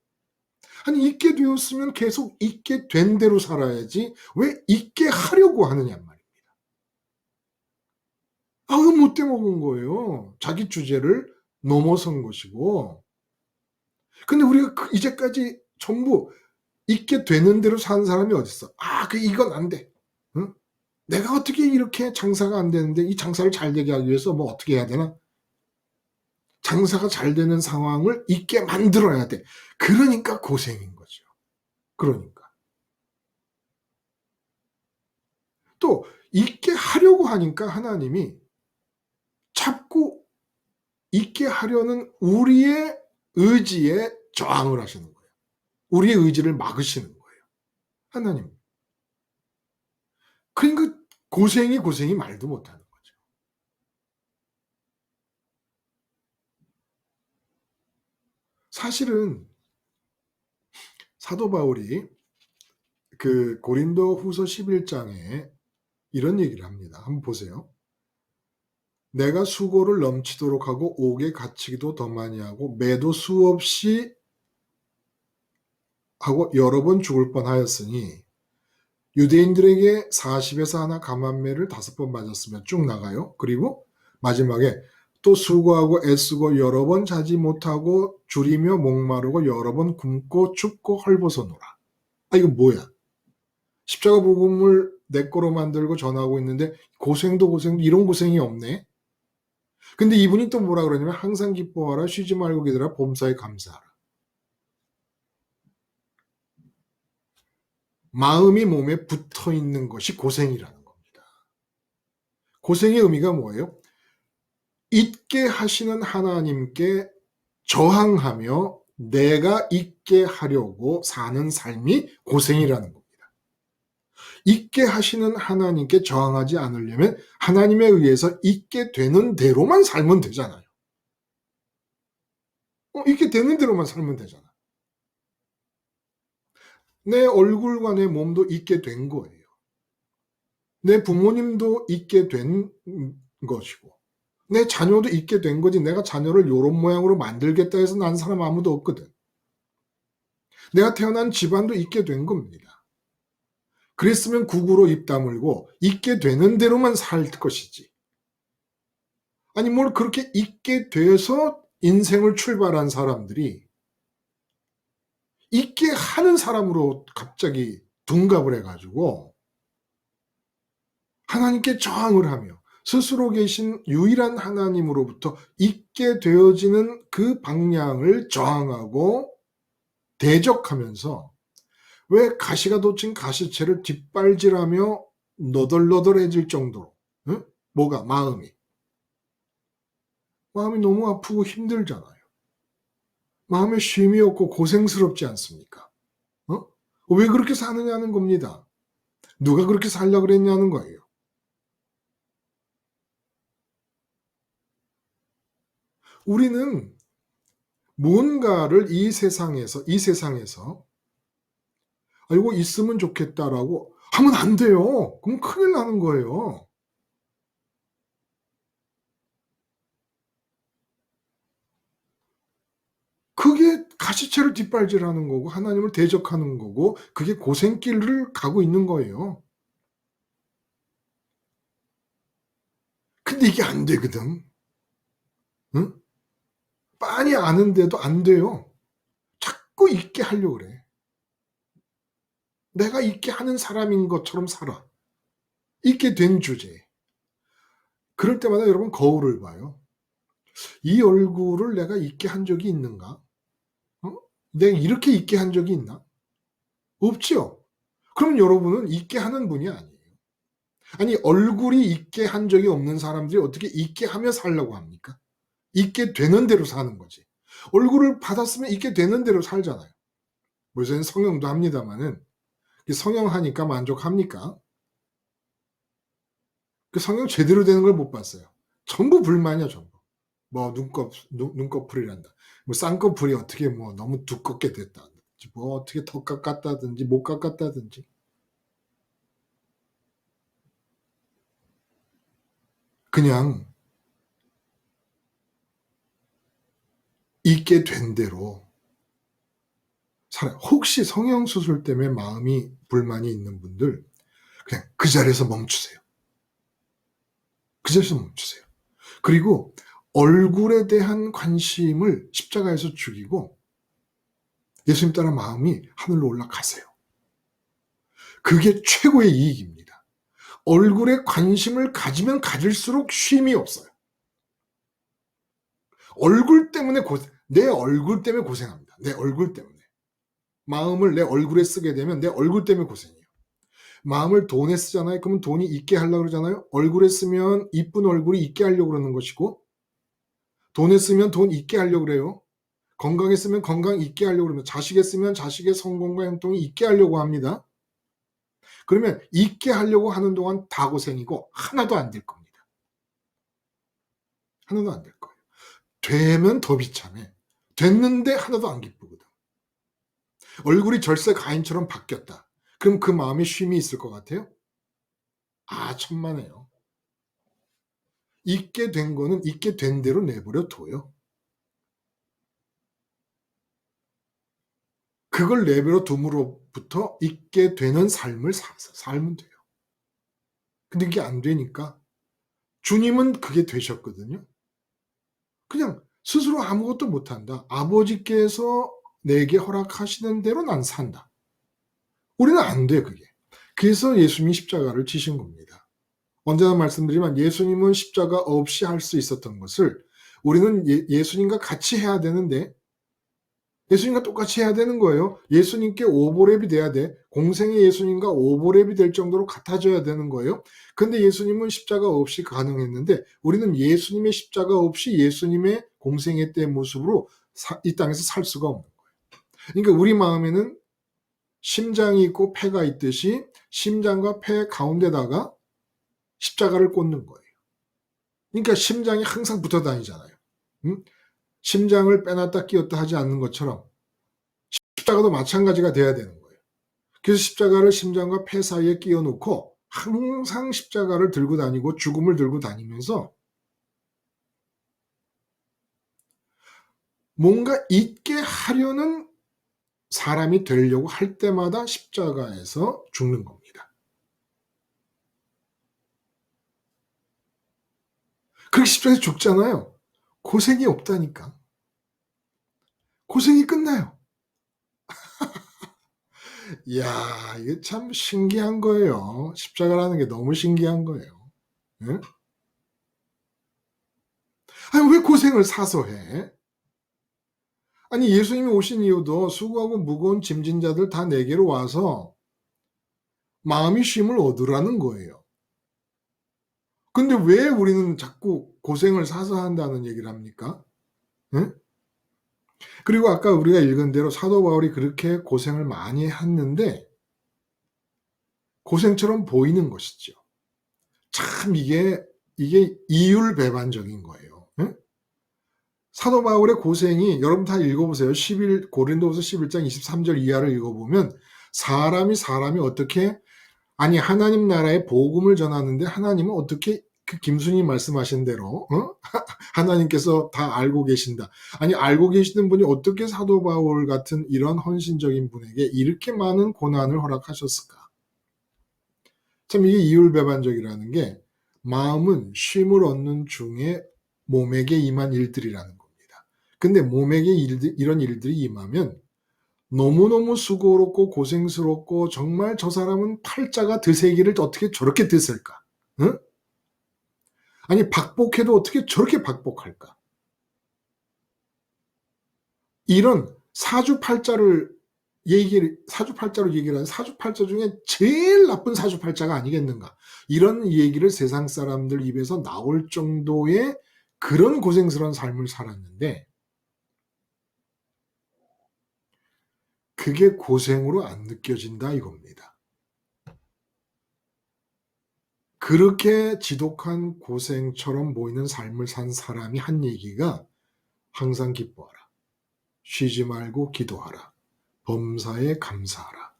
아니 있게 되었으면 계속 있게 된 대로 살아야지 왜 있게 하려고 하느냐 말입니다. 그거 못돼 먹은 거예요. 자기 주제를 넘어선 것이고 근데 우리가 이제까지 전부 있게 되는 대로 사는 사람이 어딨어? 이건 안 돼. 응? 내가 어떻게 이렇게 장사가 안 되는데 이 장사를 잘 되게 하기 위해서 어떻게 해야 되나? 장사가 잘 되는 상황을 있게 만들어야 돼. 그러니까 고생인 거죠. 그러니까. 또 있게 하려고 하니까 하나님이 자꾸 있게 하려는 우리의 의지에 저항을 하시는 거예요. 우리의 의지를 막으시는 거예요. 하나님. 그러니까 고생이 말도 못하는 거죠. 사실은 사도 바울이 고린도 후서 11장에 이런 얘기를 합니다. 한번 보세요. 내가 수고를 넘치도록 하고 옥에 갇히기도 더 많이 하고 매도 수없이 하고 여러 번 죽을 뻔하였으니 유대인들에게 40에서 하나 감한매를 5번 맞았으며 쭉 나가요. 그리고 마지막에 또 수고하고 애쓰고 여러 번 자지 못하고 줄이며 목마르고 여러 번 굶고 춥고 헐벗어노라. 이거 뭐야? 십자가 복음을 내 거로 만들고 전하고 있는데 고생도 이런 고생이 없네. 근데 이분이 또 뭐라 그러냐면 항상 기뻐하라 쉬지 말고 기다려 범사에 감사하라. 마음이 몸에 붙어 있는 것이 고생이라는 겁니다. 고생의 의미가 뭐예요? 있게 하시는 하나님께 저항하며 내가 있게 하려고 사는 삶이 고생이라는 겁니다. 있게 하시는 하나님께 저항하지 않으려면 하나님에 의해서 있게 되는 대로만 살면 되잖아요. 있게 되는 대로만 살면 되잖아. 내 얼굴과 내 몸도 있게 된 거예요. 내 부모님도 있게 된 것이고 내 자녀도 있게 된 거지 내가 자녀를 요런 모양으로 만들겠다 해서 난 사람 아무도 없거든. 내가 태어난 집안도 있게 된 겁니다. 그랬으면 국으로 입 다물고 있게 되는 대로만 살 것이지. 아니 뭘 그렇게 있게 돼서 인생을 출발한 사람들이 있게 하는 사람으로 갑자기 둔갑을 해가지고 하나님께 저항을 하며 스스로 계신 유일한 하나님으로부터 있게 되어지는 그 방향을 저항하고 대적하면서 왜 가시가 돋친 가시채를 뒷발질하며 너덜너덜해질 정도로 응? 뭐가 마음이 너무 아프고 힘들잖아요. 마음에 쉼이 없고 고생스럽지 않습니까? 왜 그렇게 사느냐는 겁니다. 누가 그렇게 살려고 그랬냐는 거예요. 우리는 뭔가를 이 세상에서 이거 있으면 좋겠다라고 하면 안 돼요. 그럼 큰일 나는 거예요. 그게 가시체를 뒷발질하는 거고 하나님을 대적하는 거고 그게 고생길을 가고 있는 거예요. 근데 이게 안 되거든. 응? 빤히 아는데도 안 돼요. 자꾸 있게 하려고 그래. 내가 있게 하는 사람인 것처럼 살아. 있게 된 주제에. 그럴 때마다 여러분 거울을 봐요. 이 얼굴을 내가 있게 한 적이 있는가? 어? 내가 이렇게 있게 한 적이 있나? 없지요. 그럼 여러분은 있게 하는 분이 아니에요. 아니 얼굴이 있게 한 적이 없는 사람들이 어떻게 있게 하며 살려고 합니까? 있게 되는 대로 사는 거지. 얼굴을 받았으면 있게 되는 대로 살잖아요. 요새는 성형도 합니다마는 성형하니까 만족합니까? 그 성형 제대로 되는 걸 못 봤어요. 전부 불만이야 전부. 뭐 눈꺼풀이란다. 뭐 쌍꺼풀이 어떻게 뭐 너무 두껍게 됐다든지 뭐 어떻게 더 깎았다든지 못 깎았다든지. 그냥 있게 된 대로 살아요. 혹시 성형수술 때문에 마음이 불만이 있는 분들 그냥 그 자리에서 멈추세요. 그 자리에서 멈추세요. 그리고 얼굴에 대한 관심을 십자가에서 죽이고 예수님 따라 마음이 하늘로 올라가세요. 그게 최고의 이익입니다. 얼굴에 관심을 가지면 가질수록 쉼이 없어요. 얼굴 때문에 내 얼굴 때문에 고생합니다. 내 얼굴 때문에. 마음을 내 얼굴에 쓰게 되면 내 얼굴 때문에 고생해요. 마음을 돈에 쓰잖아요. 그러면 돈이 있게 하려고 그러잖아요. 얼굴에 쓰면 이쁜 얼굴이 있게 하려고 그러는 것이고 돈에 쓰면 돈 있게 하려고 그래요. 건강에 쓰면 건강 있게 하려고 그럽니다. 자식에 쓰면 자식의 성공과 형통이 있게 하려고 합니다. 그러면 있게 하려고 하는 동안 다 고생이고 하나도 안 될 겁니다. 하나도 안 될 거예요. 되면 더 비참해. 됐는데 하나도 안 기쁘거든. 얼굴이 절세 가인처럼 바뀌었다. 그럼 그 마음에 쉼이 있을 것 같아요? 아, 천만에요. 있게 된 거는 있게 된 대로 내버려 둬요. 그걸 내버려 둠으로부터 있게 되는 삶을 살면 돼요. 근데 이게 안 되니까 주님은 그게 되셨거든요. 그냥 스스로 아무것도 못한다. 아버지께서 내게 허락하시는 대로 난 산다. 우리는 안 돼, 그게. 그래서 예수님이 십자가를 지신 겁니다. 언제나 말씀드리지만 예수님은 십자가 없이 할 수 있었던 것을 우리는 예수님과 같이 해야 되는데 예수님과 똑같이 해야 되는 거예요. 예수님께 오버랩이 돼야 돼. 공생의 예수님과 오버랩이 될 정도로 같아져야 되는 거예요. 근데 예수님은 십자가 없이 가능했는데 우리는 예수님의 십자가 없이 예수님의 공생의 때 모습으로 이 땅에서 살 수가 없는 거예요. 그러니까 우리 마음에는 심장이 있고 폐가 있듯이 심장과 폐 가운데다가 십자가를 꽂는 거예요. 그러니까 심장이 항상 붙어 다니잖아요. 응? 심장을 빼놨다 끼웠다 하지 않는 것처럼 십자가도 마찬가지가 돼야 되는 거예요. 그래서 십자가를 심장과 폐 사이에 끼워 놓고 항상 십자가를 들고 다니고 죽음을 들고 다니면서 뭔가 있게 하려는 사람이 되려고 할 때마다 십자가에서 죽는 겁니다. 그렇게 십자가에서 죽잖아요. 고생이 없다니까. 고생이 끝나요. 이야, 이게 참 신기한 거예요. 십자가라는 게 너무 신기한 거예요. 예? 아니, 왜 고생을 사서 해? 아니, 예수님이 오신 이유도 수고하고 무거운 짐진 자들 다 내게로 와서 마음이 쉼을 얻으라는 거예요. 근데 왜 우리는 자꾸 고생을 사서 한다는 얘기를 합니까? 예? 그리고 아까 우리가 읽은 대로 사도 바울이 그렇게 고생을 많이 했는데 고생처럼 보이는 것이죠. 참 이게 이율배반적인 거예요. 예? 사도 바울의 고생이 여러분 다 읽어보세요. 고린도후서 11장 23절 이하를 읽어보면 사람이 어떻게 아니 하나님 나라의 복음을 전하는데 하나님은 어떻게 그 김순희 말씀하신 대로 하나님께서 다 알고 계신다. 아니 알고 계시는 분이 어떻게 사도 바울 같은 이런 헌신적인 분에게 이렇게 많은 고난을 허락하셨을까? 참 이게 이율배반적이라는 게 마음은 쉼을 얻는 중에 몸에게 임한 일들이라는 겁니다. 근데 몸에게 이런 일들이 임하면 너무너무 수고롭고 고생스럽고 정말 저 사람은 팔자가 드세기를 어떻게 저렇게 드실까? 응? 아니 박복해도 어떻게 저렇게 박복할까? 이런 사주팔자로 얘기를 하는 사주팔자 중에 제일 나쁜 사주팔자가 아니겠는가? 이런 얘기를 세상 사람들 입에서 나올 정도의 그런 고생스러운 삶을 살았는데 그게 고생으로 안 느껴진다 이겁니다. 그렇게 지독한 고생처럼 보이는 삶을 산 사람이 한 얘기가 항상 기뻐하라. 쉬지 말고 기도하라. 범사에 감사하라.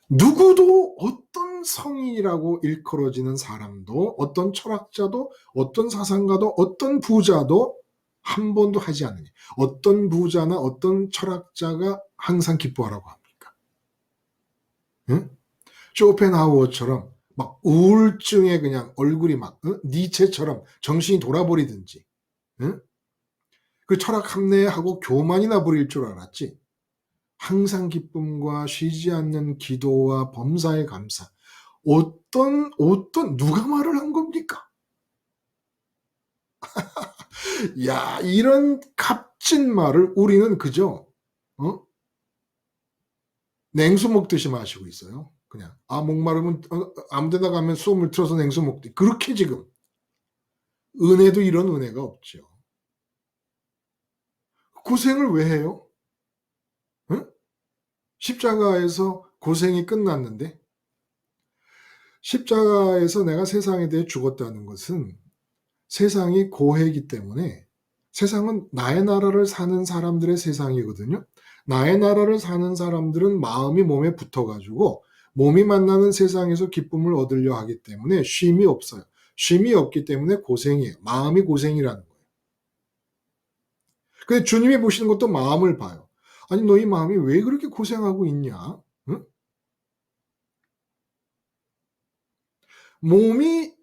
누구도 어떤 성인이라고 일컬어지는 사람도 어떤 철학자도 어떤 사상가도 어떤 부자도 한 번도 하지 않으니 어떤 부자나 어떤 철학자가 항상 기뻐하라고 합니까? 응? 쇼펜하우어처럼 막 우울증에 그냥 얼굴이 막 니체처럼 정신이 돌아버리든지 응? 그 철학 함내하고 교만이나 부릴 줄 알았지 항상 기쁨과 쉬지 않는 기도와 범사에 감사 어떤 누가 말을 한 겁니까? 야 이런 값진 말을 우리는 그저 냉수 먹듯이 마시고 있어요. 그냥 목마르면 아무데나 가면 수돗물 틀어서 냉수 먹듯이 그렇게 지금 은혜도 이런 은혜가 없죠. 고생을 왜 해요? 응? 십자가에서 고생이 끝났는데 십자가에서 내가 세상에 대해 죽었다는 것은 세상이 고해이기 때문에 세상은 나의 나라를 사는 사람들의 세상이거든요. 나의 나라를 사는 사람들은 마음이 몸에 붙어가지고 몸이 만나는 세상에서 기쁨을 얻으려 하기 때문에 쉼이 없어요. 쉼이 없기 때문에 고생이에요. 마음이 고생이라는 거예요. 근데 주님이 보시는 것도 마음을 봐요. 아니 너희 마음이 왜 그렇게 고생하고 있냐? 응? 몸이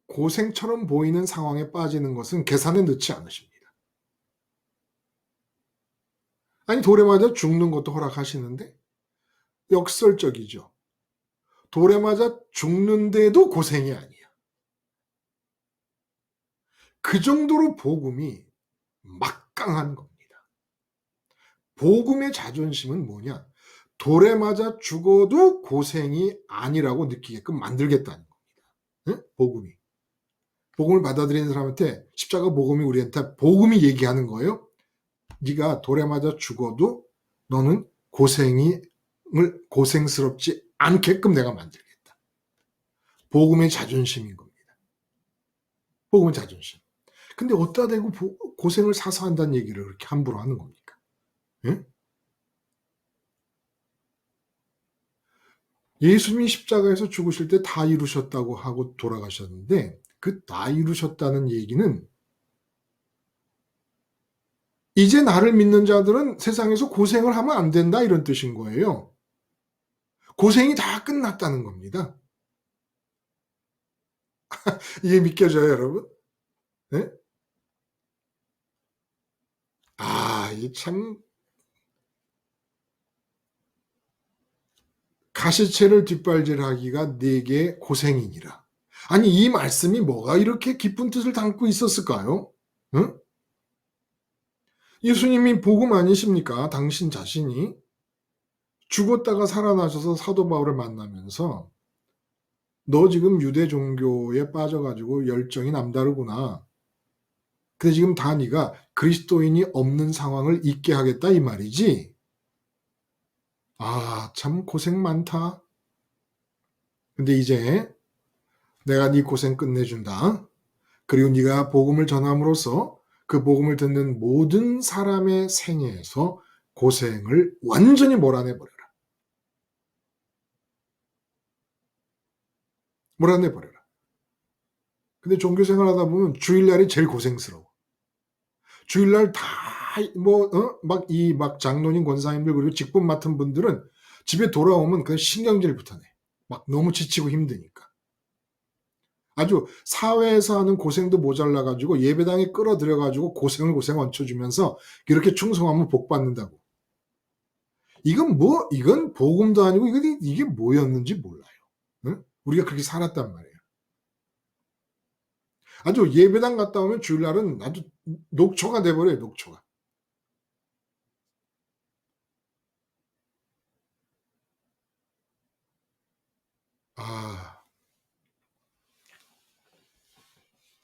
고생처럼 보이는 상황에 빠지는 것은 계산에 넣지 않으십니다. 아니 돌에 맞아 죽는 것도 허락하시는데 역설적이죠. 돌에 맞아 죽는데도 고생이 아니야. 그 정도로 복음이 막강한 겁니다. 복음의 자존심은 뭐냐? 돌에 맞아 죽어도 고생이 아니라고 느끼게끔 만들겠다는 겁니다. 응? 복음을 받아들이는 사람한테 십자가 복음이 우리한테 복음이 얘기하는 거예요. 네가 돌에 맞아 죽어도 너는 고생스럽지 않게끔 내가 만들겠다. 복음의 자존심인 겁니다. 복음의 자존심. 근데 어디다 대고 고생을 사서 한다는 얘기를 그렇게 함부로 하는 겁니까? 예? 예수님이 십자가에서 죽으실 때 다 이루셨다고 하고 돌아가셨는데 그 다 이루셨다는 얘기는 이제 나를 믿는 자들은 세상에서 고생을 하면 안 된다 이런 뜻인 거예요. 고생이 다 끝났다는 겁니다. 이게 믿겨져요, 여러분? 네? 이게 참 가시채를 뒷발질하기가 네게 고생이니라. 아니 이 말씀이 뭐가 이렇게 깊은 뜻을 담고 있었을까요? 응? 예수님이 복음 아니십니까? 당신 자신이 죽었다가 살아나셔서 사도 바울을 만나면서 너 지금 유대 종교에 빠져가지고 열정이 남다르구나. 근데 지금 다 네가 그리스도인이 없는 상황을 잊게 하겠다 이 말이지. 참 고생 많다. 근데 이제 내가 네 고생 끝내준다. 그리고 네가 복음을 전함으로써 그 복음을 듣는 모든 사람의 생애에서 고생을 완전히 몰아내버려라. 몰아내버려라. 근데 종교생활 하다 보면 주일날이 제일 고생스러워. 주일날 다 막 장로님 권사님들 그리고 직분 맡은 분들은 집에 돌아오면 그냥 신경질부터 내. 막 너무 지치고 힘드니까. 아주 사회에서 하는 고생도 모자라 가지고 예배당에 끌어들여 가지고 고생을 얹혀주면서 이렇게 충성하면 복 받는다고. 이건 복음도 아니고 이게 뭐였는지 몰라요. 응? 우리가 그렇게 살았단 말이에요. 아주 예배당 갔다 오면 주일날은 아주 녹초가 돼버려요, 녹초가.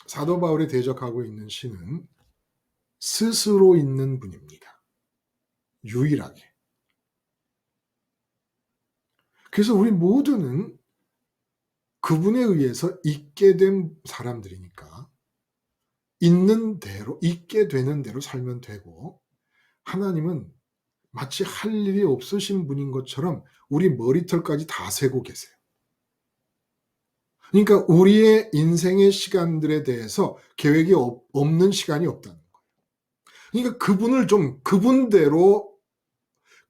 사도 바울이 대적하고 있는 신은 스스로 있는 분입니다. 유일하게. 그래서 우리 모두는 그분에 의해서 있게 된 사람들이니까 있는 대로, 있게 되는 대로 살면 되고, 하나님은 마치 할 일이 없으신 분인 것처럼 우리 머리털까지 다 세고 계세요. 그러니까 우리의 인생의 시간들에 대해서 계획이 없는 시간이 없다는 거예요. 그러니까 그분을 좀 그분대로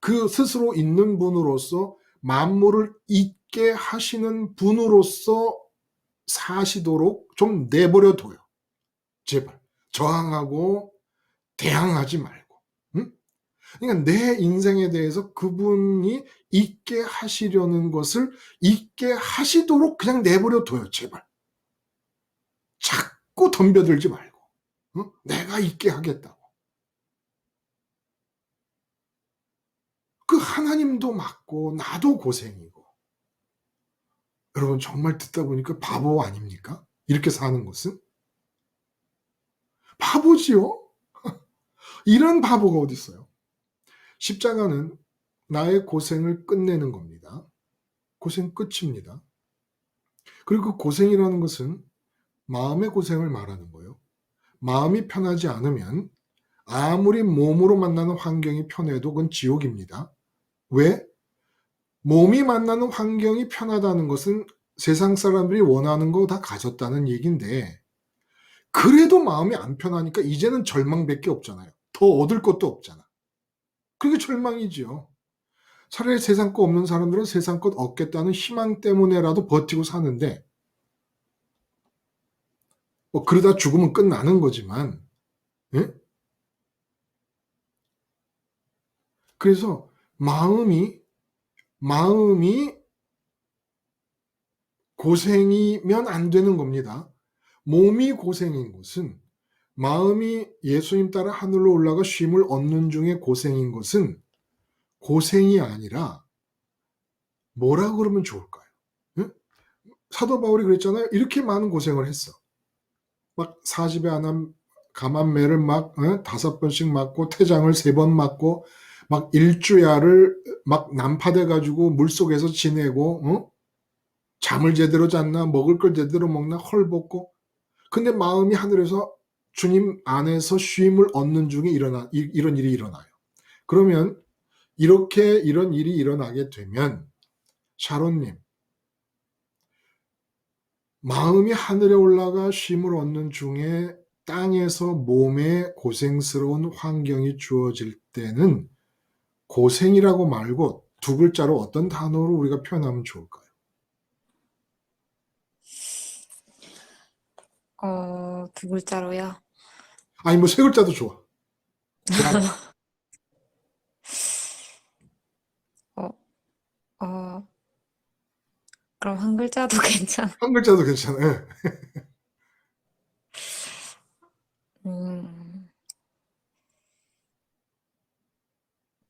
그 스스로 있는 분으로서 만물을 있게 하시는 분으로서 사시도록 좀 내버려 둬요. 제발. 저항하고 대항하지 말고. 응? 그러니까 내 인생에 대해서 그분이 있게 하시려는 것을 있게 하시도록 그냥 내버려 둬요. 제발. 자꾸 덤벼들지 말고. 응? 내가 있게 하겠다고. 그 하나님도 맞고 나도 고생이고. 여러분 정말 듣다 보니까 바보 아닙니까? 이렇게 사는 것은? 바보지요? 이런 바보가 어디 있어요? 십자가는 나의 고생을 끝내는 겁니다. 고생 끝입니다. 그리고 그 고생이라는 것은 마음의 고생을 말하는 거예요. 마음이 편하지 않으면 아무리 몸으로 만나는 환경이 편해도 그건 지옥입니다. 왜? 몸이 만나는 환경이 편하다는 것은 세상 사람들이 원하는 거 다 가졌다는 얘기인데, 그래도 마음이 안 편하니까 이제는 절망밖에 없잖아요. 더 얻을 것도 없잖아. 그게 절망이지요. 차라리 세상 거 없는 사람들은 세상 것 얻겠다는 희망 때문에라도 버티고 사는데, 그러다 죽으면 끝나는 거지만, 예? 그래서 마음이 고생이면 안 되는 겁니다. 몸이 고생인 것은, 마음이 예수님 따라 하늘로 올라가 쉼을 얻는 중에 고생인 것은 고생이 아니라 뭐라 그러면 좋을까요? 응? 사도 바울이 그랬잖아요. 이렇게 많은 고생을 했어. 막 사집에 안한 감암매를 막 5번씩 맞고 태장을 3번 맞고 막 일주야를 막 난파돼 가지고 물속에서 지내고 잠을 제대로 잤나 먹을 걸 제대로 먹나 헐벗고, 근데 마음이 하늘에서 주님 안에서 쉼을 얻는 중에 이런 일이 일어나요. 그러면 이런 일이 일어나게 되면 샤론님, 마음이 하늘에 올라가 쉼을 얻는 중에 땅에서 몸에 고생스러운 환경이 주어질 때는 고생이라고 말고 두 글자로 어떤 단어로 우리가 표현하면 좋을까요? 두 글자로요? 아니 뭐 세 글자도 좋아. 어, 어, 그럼 한 글자도 괜찮아. 한 글자도 괜찮아요.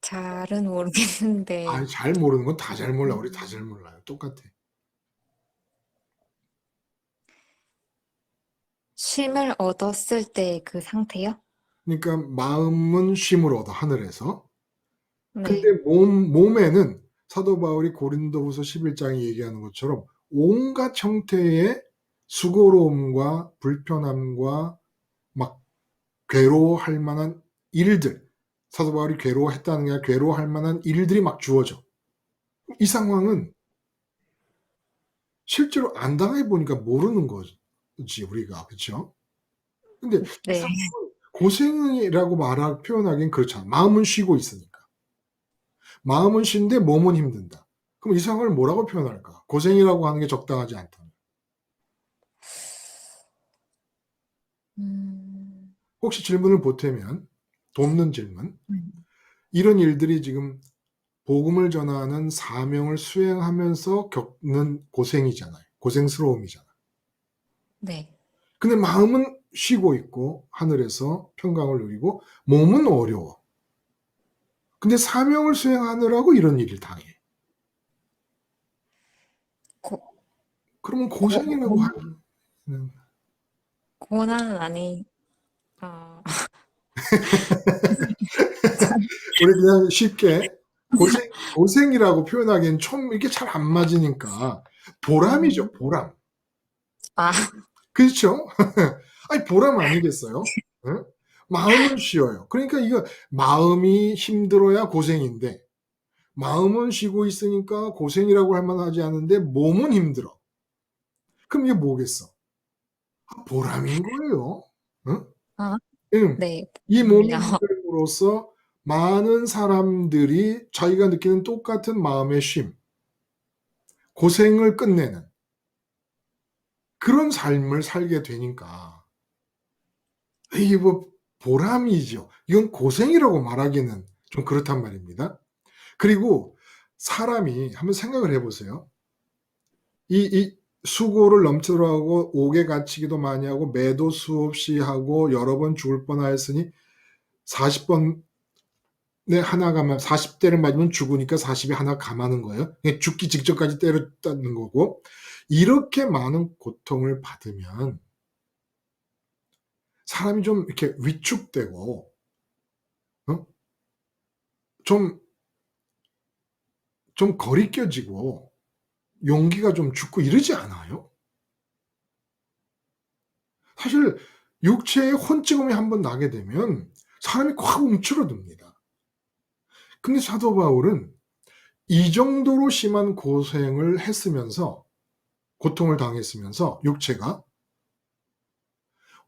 잘은 모르겠는데, 아니, 잘 모르는 건 다 잘 몰라. 우리 다 잘 몰라요. 똑같아. 쉼을 얻었을 때 그 상태요? 그러니까 마음은 쉼을 얻어 하늘에서. 근데 네. 몸에는 사도 바울이 고린도후서 11장에 얘기하는 것처럼 온갖 형태의 수고로움과 불편함과 막 괴로워할 만한 일들, 사도 바울이 괴로워했다는 게 아니라 괴로워할 만한 일들이 막 주어져. 이 상황은 실제로 안 당해 보니까 모르는 거지 우리가. 그렇죠? 근데 이 네. 상황은 고생이라고 표현하기엔 그렇잖아. 마음은 쉬고 있으니까. 마음은 쉰데 몸은 힘든다. 그럼 이 상황을 뭐라고 표현할까? 고생이라고 하는 게 적당하지 않다. 음, 혹시 질문을 보태면 돕는 질문. 음, 이런 일들이 지금 복음을 전하는 사명을 수행하면서 겪는 고생이잖아요. 고생스러움이잖아. 네. 근데 마음은 쉬고 있고 하늘에서 평강을 누리고 몸은 어려워. 근데 사명을 수행하느라고 이런 일을 당해. 고, 그러면 고, 고생이라고 고, 하는 고난은 아니, 아, 우리 그냥 쉽게 고생이라고 표현하기엔 좀 이게 잘 안 맞으니까 보람이죠, 보람. 아, 그렇죠? 아니 보람 아니겠어요? 응? 마음은 쉬어요. 그러니까 이거 마음이 힘들어야 고생인데 마음은 쉬고 있으니까 고생이라고 할 만하지 않은데 몸은 힘들어. 그럼 이게 뭐겠어? 보람인 거예요. 응? 아, 응. 네. 이 몸이 봅니다. 힘듦으로써 많은 사람들이 자기가 느끼는 똑같은 마음의 쉼, 고생을 끝내는 그런 삶을 살게 되니까 이게 뭐 보람이죠. 이건 고생이라고 말하기는 좀 그렇단 말입니다. 그리고 사람이 한번 생각을 해보세요. 이 수고를 넘치도록 하고 옥에 갇히기도 많이 하고 매도 수없이 하고 여러 번 죽을 뻔하였으니 40번에 하나 가면 40대를 맞으면 죽으니까 40에 하나 감하는 거예요. 죽기 직전까지 때렸다는 거고 이렇게 많은 고통을 받으면 사람이 좀 이렇게 위축되고 어? 좀, 좀 거리껴지고 용기가 좀 죽고 이러지 않아요? 사실 육체의 혼찌검이 한번 나게 되면 사람이 확 움츠러듭니다. 근데 사도 바울은 이 정도로 심한 고생을 했으면서 고통을 당했으면서 육체가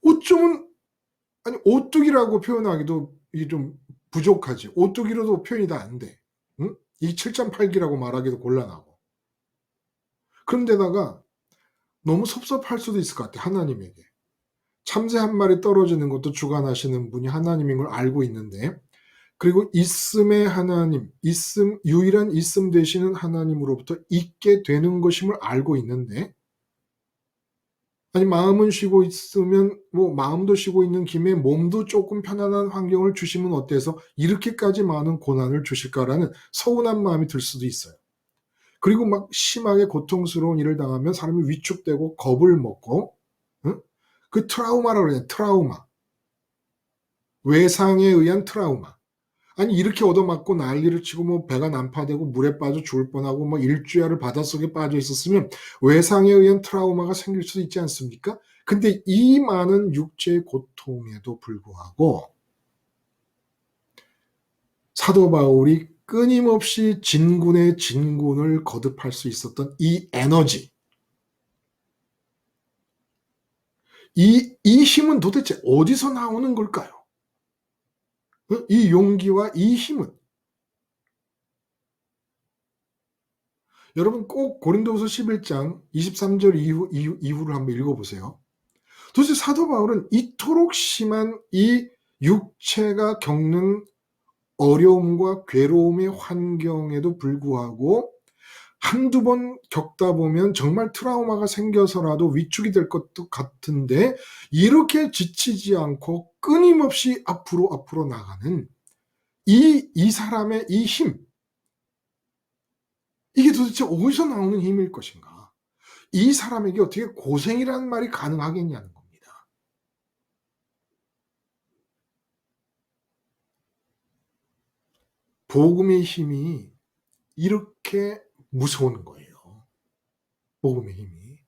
어쩌면 아니 오뚜기라고 표현하기도 이게 좀 부족하지. 오뚜기로도 표현이 다 안 돼. 응? 이 7.8기라고 말하기도 곤란하고. 그런데다가 너무 섭섭할 수도 있을 것 같아 하나님에게. 참새 한 마리 떨어지는 것도 주관하시는 분이 하나님인 걸 알고 있는데 그리고 있음의 하나님, 유일한 있음 되시는 하나님으로부터 있게 되는 것임을 알고 있는데 아니 마음은 쉬고 있으면 뭐 마음도 쉬고 있는 김에 몸도 조금 편안한 환경을 주시면 어때서 이렇게까지 많은 고난을 주실까라는 서운한 마음이 들 수도 있어요. 그리고 막 심하게 고통스러운 일을 당하면 사람이 위축되고 겁을 먹고 응? 그 트라우마라고 그래요. 트라우마. 외상에 의한 트라우마. 아니 이렇게 얻어맞고 난리를 치고 뭐 배가 난파되고 물에 빠져 죽을 뻔하고 뭐 일주야를 바닷속에 빠져 있었으면 외상에 의한 트라우마가 생길 수도 있지 않습니까? 근데 이 많은 육체의 고통에도 불구하고 사도 바울이 끊임없이 진군의 진군을 거듭할 수 있었던 이 에너지, 이 힘은 도대체 어디서 나오는 걸까요? 이 용기와 이 힘은 여러분 꼭 고린도후서 11장 23절 이후를 한번 읽어보세요. 도대체 사도 바울은 이토록 심한 이 육체가 겪는 어려움과 괴로움의 환경에도 불구하고 한두 번 겪다 보면 정말 트라우마가 생겨서라도 위축이 될 것도 같은데 이렇게 지치지 않고 끊임없이 앞으로 나가는 이 사람의 이 힘, 이게 도대체 어디서 나오는 힘일 것인가? 이 사람에게 어떻게 고생이라는 말이 가능하겠냐는 겁니다. 복음의 힘이 이렇게 무서운 거예요. 복음의 힘이.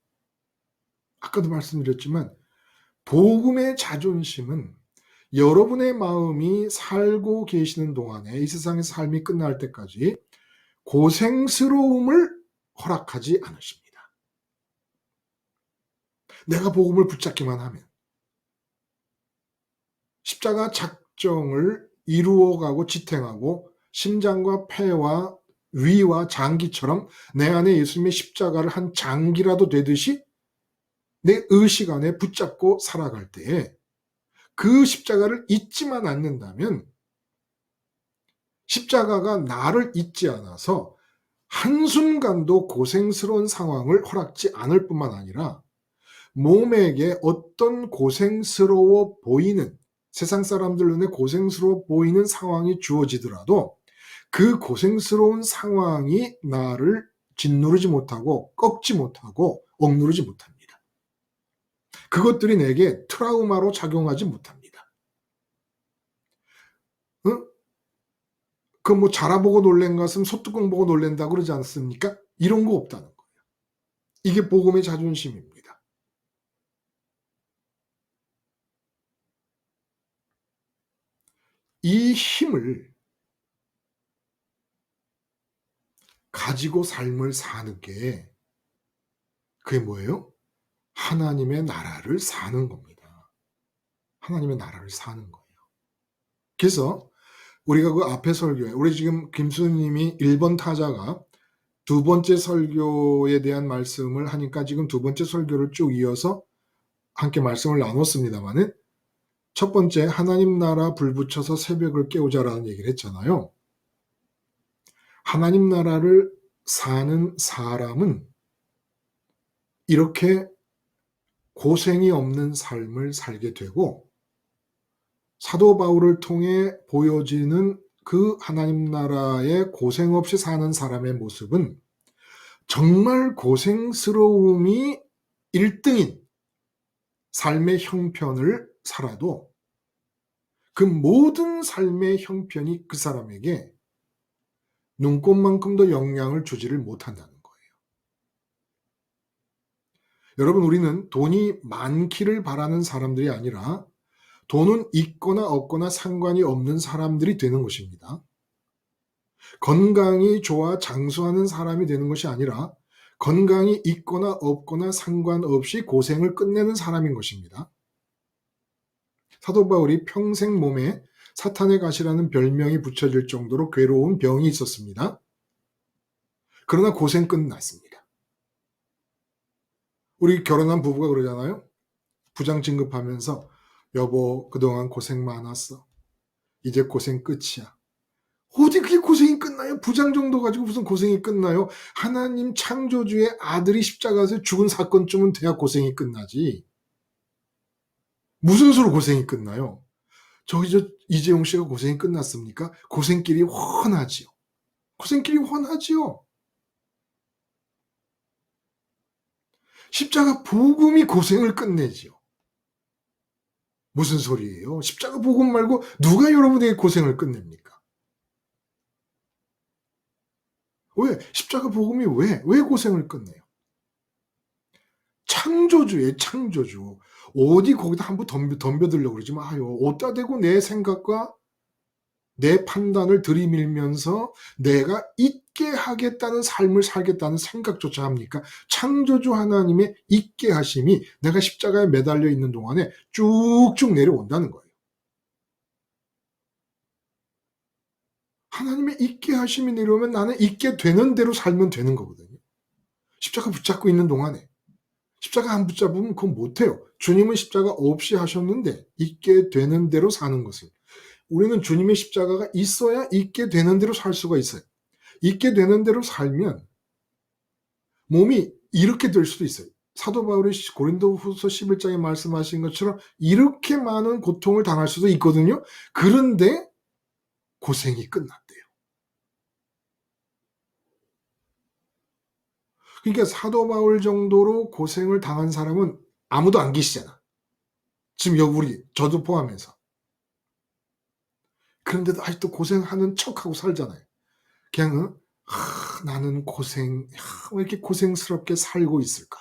아까도 말씀드렸지만 복음의 자존심은 여러분의 마음이 살고 계시는 동안에 이 세상에서 삶이 끝날 때까지 고생스러움을 허락하지 않으십니다. 내가 복음을 붙잡기만 하면 십자가 작정을 이루어가고 지탱하고 심장과 폐와 위와 장기처럼 내 안에 예수님의 십자가를 한 장기라도 되듯이 내 의식 안에 붙잡고 살아갈 때에 그 십자가를 잊지만 않는다면 십자가가 나를 잊지 않아서 한순간도 고생스러운 상황을 허락지 않을 뿐만 아니라 몸에게 어떤 고생스러워 보이는 세상 사람들 눈에 고생스러워 보이는 상황이 주어지더라도 그 고생스러운 상황이 나를 짓누르지 못하고 꺾지 못하고 억누르지 못합니다. 그것들이 내게 트라우마로 작용하지 못합니다. 응? 그 뭐 자라보고 놀란 것은 소뚜껑 보고 놀란다고 그러지 않습니까? 이런 거 없다는 거예요. 이게 복음의 자존심입니다. 이 힘을 가지고 삶을 사는 게 그게 뭐예요? 하나님의 나라를 사는 겁니다. 하나님의 나라를 사는 거예요. 그래서 우리가 그 앞에 설교에 우리 지금 김수님이 1번 타자가 두 번째 설교에 대한 말씀을 하니까 지금 두 번째 설교를 쭉 이어서 함께 말씀을 나눴습니다만은 첫 번째 하나님 나라 불 붙여서 새벽을 깨우자라는 얘기를 했잖아요. 하나님 나라를 사는 사람은 이렇게 고생이 없는 삶을 살게 되고 사도 바울을 통해 보여지는 그 하나님 나라의 고생 없이 사는 사람의 모습은 정말 고생스러움이 1등인 삶의 형편을 살아도 그 모든 삶의 형편이 그 사람에게 눈꽃만큼도 영향을 주지를 못한다는 거예요. 여러분, 우리는 돈이 많기를 바라는 사람들이 아니라 돈은 있거나 없거나 상관이 없는 사람들이 되는 것입니다. 건강이 좋아 장수하는 사람이 되는 것이 아니라 건강이 있거나 없거나 상관없이 고생을 끝내는 사람인 것입니다. 사도 바울이 평생 몸에 사탄의 가시라는 별명이 붙여질 정도로 괴로운 병이 있었습니다. 그러나 고생 끝났습니다. 우리 결혼한 부부가 그러잖아요. 부장 진급하면서 여보 그동안 고생 많았어. 이제 고생 끝이야. 어디 그게 고생이 끝나요? 부장 정도 가지고 무슨 고생이 끝나요? 하나님 창조주의 아들이 십자가에서 죽은 사건쯤은 돼야 고생이 끝나지. 무슨 수로 고생이 끝나요? 저기 저 이재용 씨가 고생이 끝났습니까? 고생길이 훤하지요. 고생길이 훤하지요. 십자가 복음이 고생을 끝내지요. 무슨 소리예요? 십자가 복음 말고 누가 여러분에게 고생을 끝냅니까? 왜? 십자가 복음이 왜 고생을 끝내요? 창조주예요, 창조주. 어디 거기다 한번 덤벼들려고 그러지 마요. 어디다 대고 내 생각과 내 판단을 들이밀면서 내가 잊게 하겠다는 삶을 살겠다는 생각조차 합니까? 창조주 하나님의 잊게 하심이 내가 십자가에 매달려 있는 동안에 쭉쭉 내려온다는 거예요. 하나님의 잊게 하심이 내려오면 나는 잊게 되는 대로 살면 되는 거거든요. 십자가 붙잡고 있는 동안에. 십자가 안 붙잡으면 그건 못해요. 주님은 십자가 없이 하셨는데 잊게 되는 대로 사는 것을. 우리는 주님의 십자가가 있어야 잊게 되는 대로 살 수가 있어요. 잊게 되는 대로 살면 몸이 이렇게 될 수도 있어요. 사도 바울이 고린도후서 11장에 말씀하신 것처럼 이렇게 많은 고통을 당할 수도 있거든요. 그런데 고생이 끝났대요. 그러니까 사도 바울 정도로 고생을 당한 사람은 아무도 안 계시잖아. 지금 여기 저도 포함해서. 그런데도 아직도 고생하는 척하고 살잖아요. 그냥 나는 왜 이렇게 고생스럽게 살고 있을까?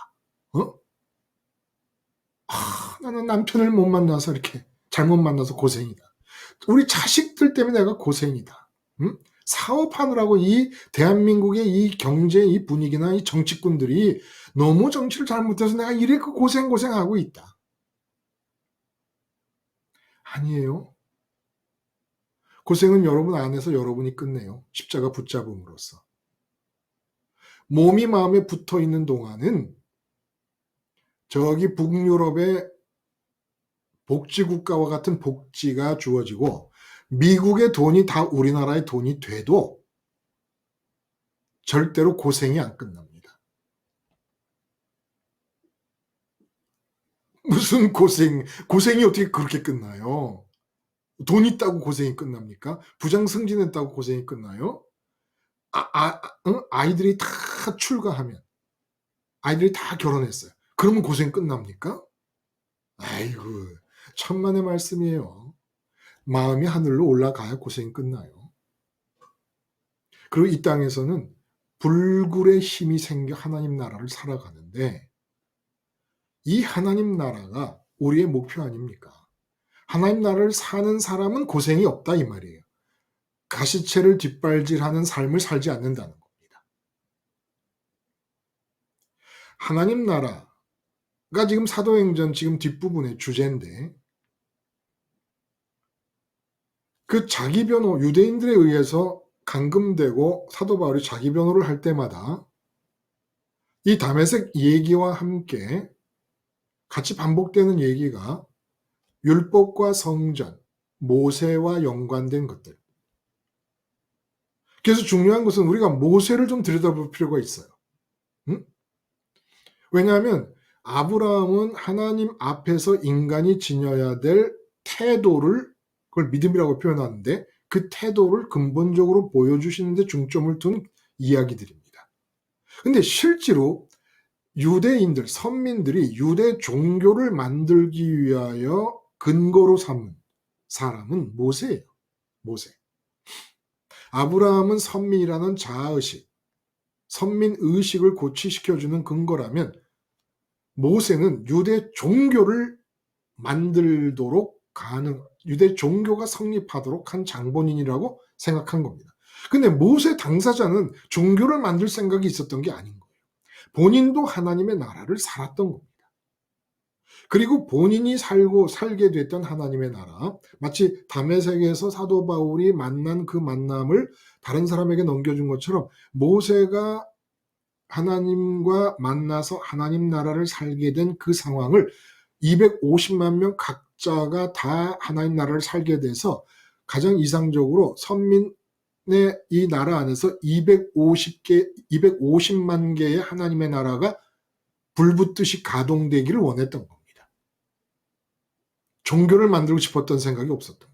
나는 남편을 못 만나서 이렇게 잘못 만나서 고생이다. 우리 자식들 때문에 내가 고생이다. 응? 사업하느라고 이 대한민국의 이 경제, 이 분위기나 이 정치꾼들이 너무 정치를 잘못해서 내가 이렇게 고생하고 있다. 아니에요. 고생은 여러분 안에서 여러분이 끝내요. 십자가 붙잡음으로써. 몸이 마음에 붙어 있는 동안은 저기 북유럽의 복지국가와 같은 복지가 주어지고 미국의 돈이 다 우리나라의 돈이 돼도 절대로 고생이 안 끝납니다. 무슨 고생이 어떻게 그렇게 끝나요? 돈 있다고 고생이 끝납니까? 부장 승진했다고 고생이 끝나요? 아이들이 다 출가하면, 아이들이 다 결혼했어요. 그러면 고생 끝납니까? 아이고, 천만의 말씀이에요. 마음이 하늘로 올라가야 고생이 끝나요. 그리고 이 땅에서는 불굴의 힘이 생겨 하나님 나라를 살아가는데 이 하나님 나라가 우리의 목표 아닙니까? 하나님 나라를 사는 사람은 고생이 없다 이 말이에요. 가시채를 뒷발질하는 삶을 살지 않는다는 겁니다. 하나님 나라가 지금 사도행전 지금 뒷부분의 주제인데 그 자기 변호, 유대인들에 의해서 감금되고 사도 바울이 자기 변호를 할 때마다 이 다메섹 얘기와 함께 같이 반복되는 얘기가 율법과 성전, 모세와 연관된 것들. 그래서 중요한 것은 우리가 모세를 좀 들여다볼 필요가 있어요. 응? 왜냐하면 아브라함은 하나님 앞에서 인간이 지녀야 될 태도를 그걸 믿음이라고 표현하는데 그 태도를 근본적으로 보여주시는 데 중점을 둔 이야기들입니다. 근데 실제로 유대인들, 선민들이 유대 종교를 만들기 위하여 근거로 삼은 사람은 모세예요. 모세. 아브라함은 선민이라는 자아의식, 선민의식을 고취시켜주는 근거라면 모세는 유대 종교를 만들도록 유대 종교가 성립하도록 한 장본인이라고 생각한 겁니다. 근데 모세 당사자는 종교를 만들 생각이 있었던 게 아닌 거예요. 본인도 하나님의 나라를 살았던 겁니다. 그리고 본인이 살게 됐던 하나님의 나라, 마치 다메섹에서 사도 바울이 만난 그 만남을 다른 사람에게 넘겨준 것처럼 모세가 하나님과 만나서 하나님 나라를 살게 된 그 상황을 250만 명 각자가 다 하나님 나라를 살게 돼서 가장 이상적으로 선민의 이 나라 안에서 250만 개의 하나님의 나라가 불붙듯이 가동되기를 원했던 겁니다. 종교를 만들고 싶었던 생각이 없었던 거예요.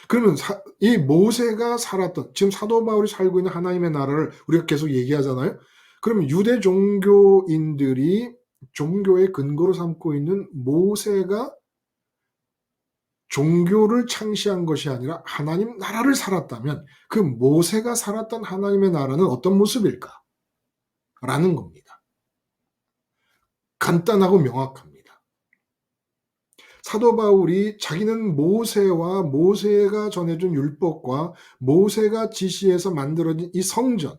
그러면 이 모세가 살았던, 지금 사도 바울이 살고 있는 하나님의 나라를 우리가 계속 얘기하잖아요. 그러면 유대 종교인들이 종교의 근거로 삼고 있는 모세가 종교를 창시한 것이 아니라 하나님 나라를 살았다면 그 모세가 살았던 하나님의 나라는 어떤 모습일까? 라는 겁니다. 간단하고 명확합니다. 사도 바울이 자기는 모세와 모세가 전해준 율법과 모세가 지시해서 만들어진 이 성전,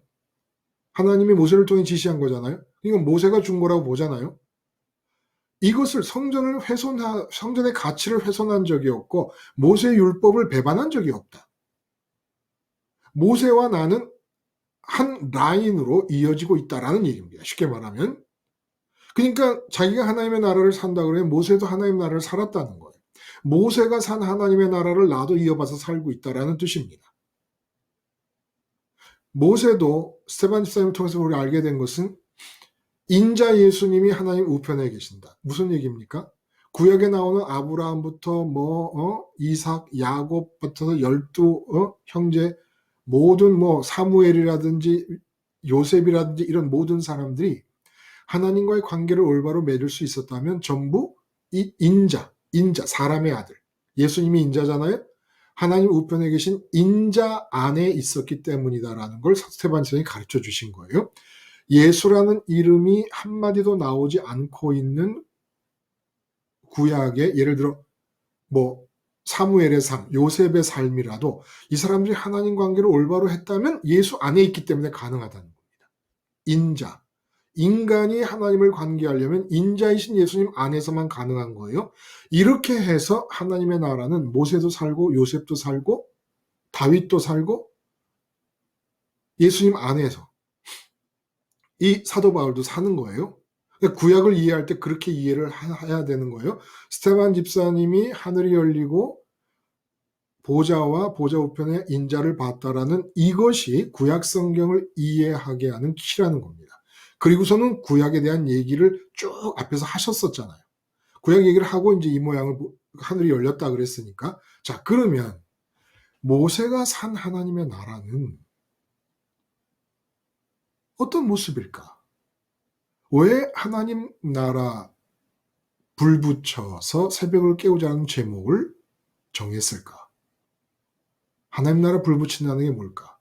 하나님이 모세를 통해 지시한 거잖아요. 이건 모세가 준 거라고 보잖아요. 이것을 성전의 가치를 훼손한 적이 없고 모세의 율법을 배반한 적이 없다. 모세와 나는 한 라인으로 이어지고 있다라는 얘기입니다. 쉽게 말하면. 그러니까 자기가 하나님의 나라를 산다 그러면 모세도 하나님의 나라를 살았다는 거예요. 모세가 산 하나님의 나라를 나도 이어봐서 살고 있다라는 뜻입니다. 모세도 스테반 집사님을 통해서 우리가 알게 된 것은 인자 예수님이 하나님 우편에 계신다. 무슨 얘기입니까? 구약에 나오는 아브라함부터 이삭, 야곱부터 12 형제 모든 사무엘이라든지 요셉이라든지 이런 모든 사람들이 하나님과의 관계를 올바로 맺을 수 있었다면 전부 이 인자, 사람의 아들. 예수님이 인자잖아요. 하나님 우편에 계신 인자 안에 있었기 때문이다라는 걸 스테반 선생님이 가르쳐 주신 거예요. 예수라는 이름이 한마디도 나오지 않고 있는 구약의 예를 들어 뭐 사무엘의 삶, 요셉의 삶이라도 이 사람들이 하나님 관계를 올바로 했다면 예수 안에 있기 때문에 가능하다는 겁니다. 인자. 인간이 하나님을 관계하려면 인자이신 예수님 안에서만 가능한 거예요. 이렇게 해서 하나님의 나라는 모세도 살고 요셉도 살고 다윗도 살고 예수님 안에서 이 사도 바울도 사는 거예요. 구약을 이해할 때 그렇게 이해를 해야 되는 거예요. 스테반 집사님이 하늘이 열리고 보좌와 보좌 우편에 인자를 봤다라는 이것이 구약 성경을 이해하게 하는 키라는 겁니다. 그리고서는 구약에 대한 얘기를 쭉 앞에서 하셨었잖아요. 구약 얘기를 하고 이제 이 모양을 하늘이 열렸다 그랬으니까. 자, 그러면 모세가 산 하나님의 나라는 어떤 모습일까? 왜 하나님 나라 불 붙여서 새벽을 깨우자는 제목을 정했을까? 하나님 나라 불 붙인다는 게 뭘까?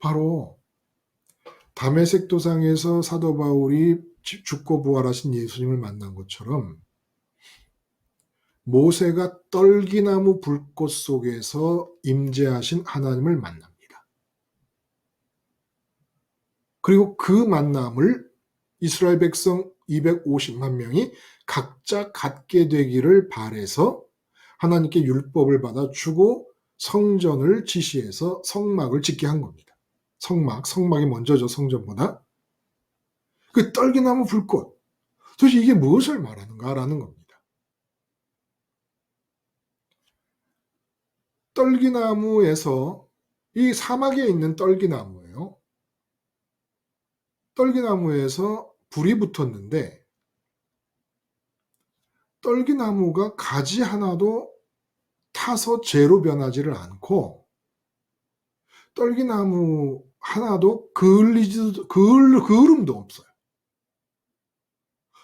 바로 다메섹 도상에서 사도 바울이 죽고 부활하신 예수님을 만난 것처럼 모세가 떨기나무 불꽃 속에서 임재하신 하나님을 만납니다. 그리고 그 만남을 이스라엘 백성 250만 명이 각자 갖게 되기를 바라서 하나님께 율법을 받아 주고 성전을 지시해서 성막을 짓게 한 겁니다. 성막이 먼저죠, 성전보다. 그 떨기나무 불꽃, 도대체 이게 무엇을 말하는가라는 겁니다. 떨기나무에서, 이 사막에 있는 떨기나무예요. 떨기나무에서 불이 붙었는데 떨기나무가 가지 하나도 타서 재로 변하지를 않고 떨기나무 하나도 그을음도 없어요.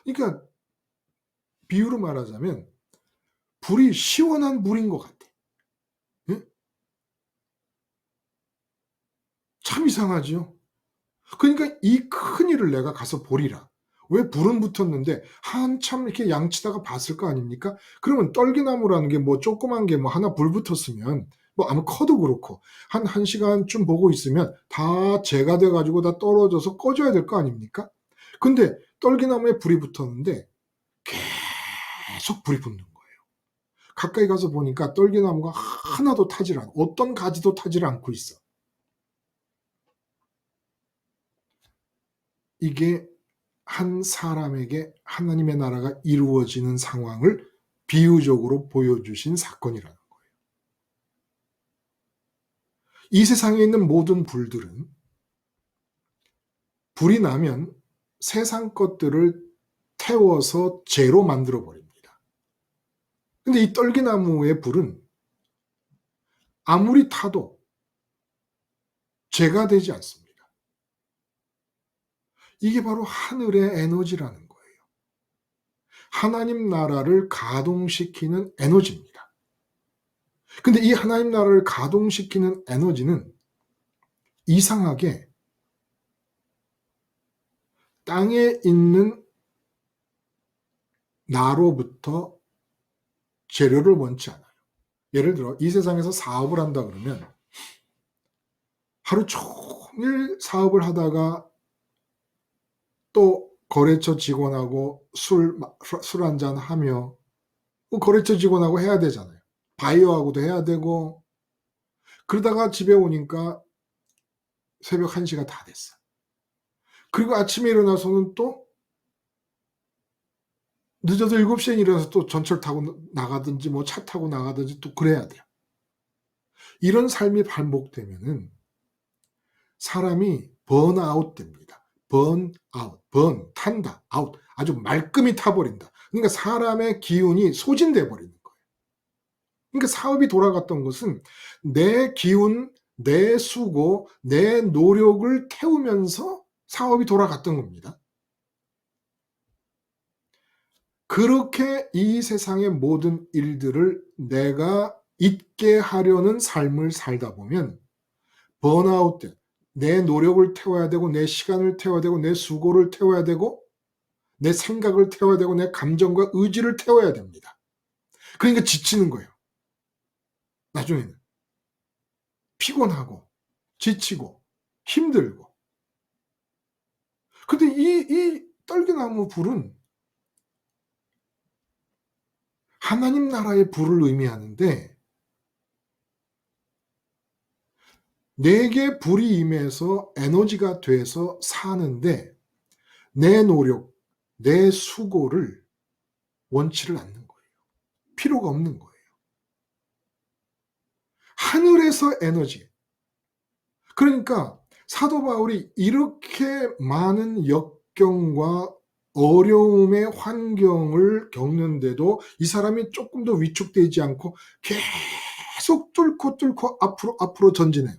그러니까 비유로 말하자면 불이 시원한 물인 것 같아. 예? 참 이상하지요. 그러니까 이 큰 일을 내가 가서 보리라. 왜 불은 붙었는데 한참 이렇게 양치다가 봤을 거 아닙니까? 그러면 떨기나무라는 게 뭐 조그만 게 뭐 하나 불 붙었으면 뭐 아무 커도 그렇고 한 시간쯤 보고 있으면 다 재가 돼가지고 다 떨어져서 꺼져야 될 거 아닙니까? 근데 떨기나무에 불이 붙었는데 계속 불이 붙는 거예요. 가까이 가서 보니까 떨기나무가 하나도 타질 않고 어떤 가지도 타질 않고 있어. 이게 한 사람에게 하나님의 나라가 이루어지는 상황을 비유적으로 보여주신 사건이라는 거예요. 이 세상에 있는 모든 불들은 불이 나면 세상 것들을 태워서 재로 만들어 버립니다. 근데 이 떨기나무의 불은 아무리 타도 재가 되지 않습니다. 이게 바로 하늘의 에너지라는 거예요. 하나님 나라를 가동시키는 에너지입니다. 근데 이 하나님 나라를 가동시키는 에너지는 이상하게 땅에 있는 나로부터 재료를 원치 않아요. 예를 들어 이 세상에서 사업을 한다 그러면 하루 종일 사업을 하다가 또 거래처 직원하고 술 한잔 하며 거래처 직원하고 해야 되잖아요. 바이어하고도 해야 되고 그러다가 집에 오니까 새벽 1시가 다 됐어. 그리고 아침에 일어나서는 또 늦어도 7시에 일어나서 또 전철 타고 나가든지 뭐 차 타고 나가든지 또 그래야 돼요. 이런 삶이 반복되면은 사람이 번아웃 됩니다. 탄다, 아웃. 아주 말끔히 타버린다. 그러니까 사람의 기운이 소진돼 버리는 거예요. 그러니까 사업이 돌아갔던 것은 내 기운, 내 수고, 내 노력을 태우면서 사업이 돌아갔던 겁니다. 그렇게 이 세상의 모든 일들을 내가 잊게 하려는 삶을 살다 보면 번아웃돼. 내 노력을 태워야 되고 내 시간을 태워야 되고 내 수고를 태워야 되고 내 생각을 태워야 되고 내 감정과 의지를 태워야 됩니다. 그러니까 지치는 거예요. 나중에는 피곤하고 지치고 힘들고. 근데 이 떨기나무 불은 하나님 나라의 불을 의미하는데, 내게 불이 임해서 에너지가 돼서 사는데 내 노력, 내 수고를 원치를 않는 거예요. 필요가 없는 거예요. 하늘에서 에너지. 그러니까 사도 바울이 이렇게 많은 역경과 어려움의 환경을 겪는데도 이 사람이 조금 더 위축되지 않고 계속 뚫고 앞으로 전진해요.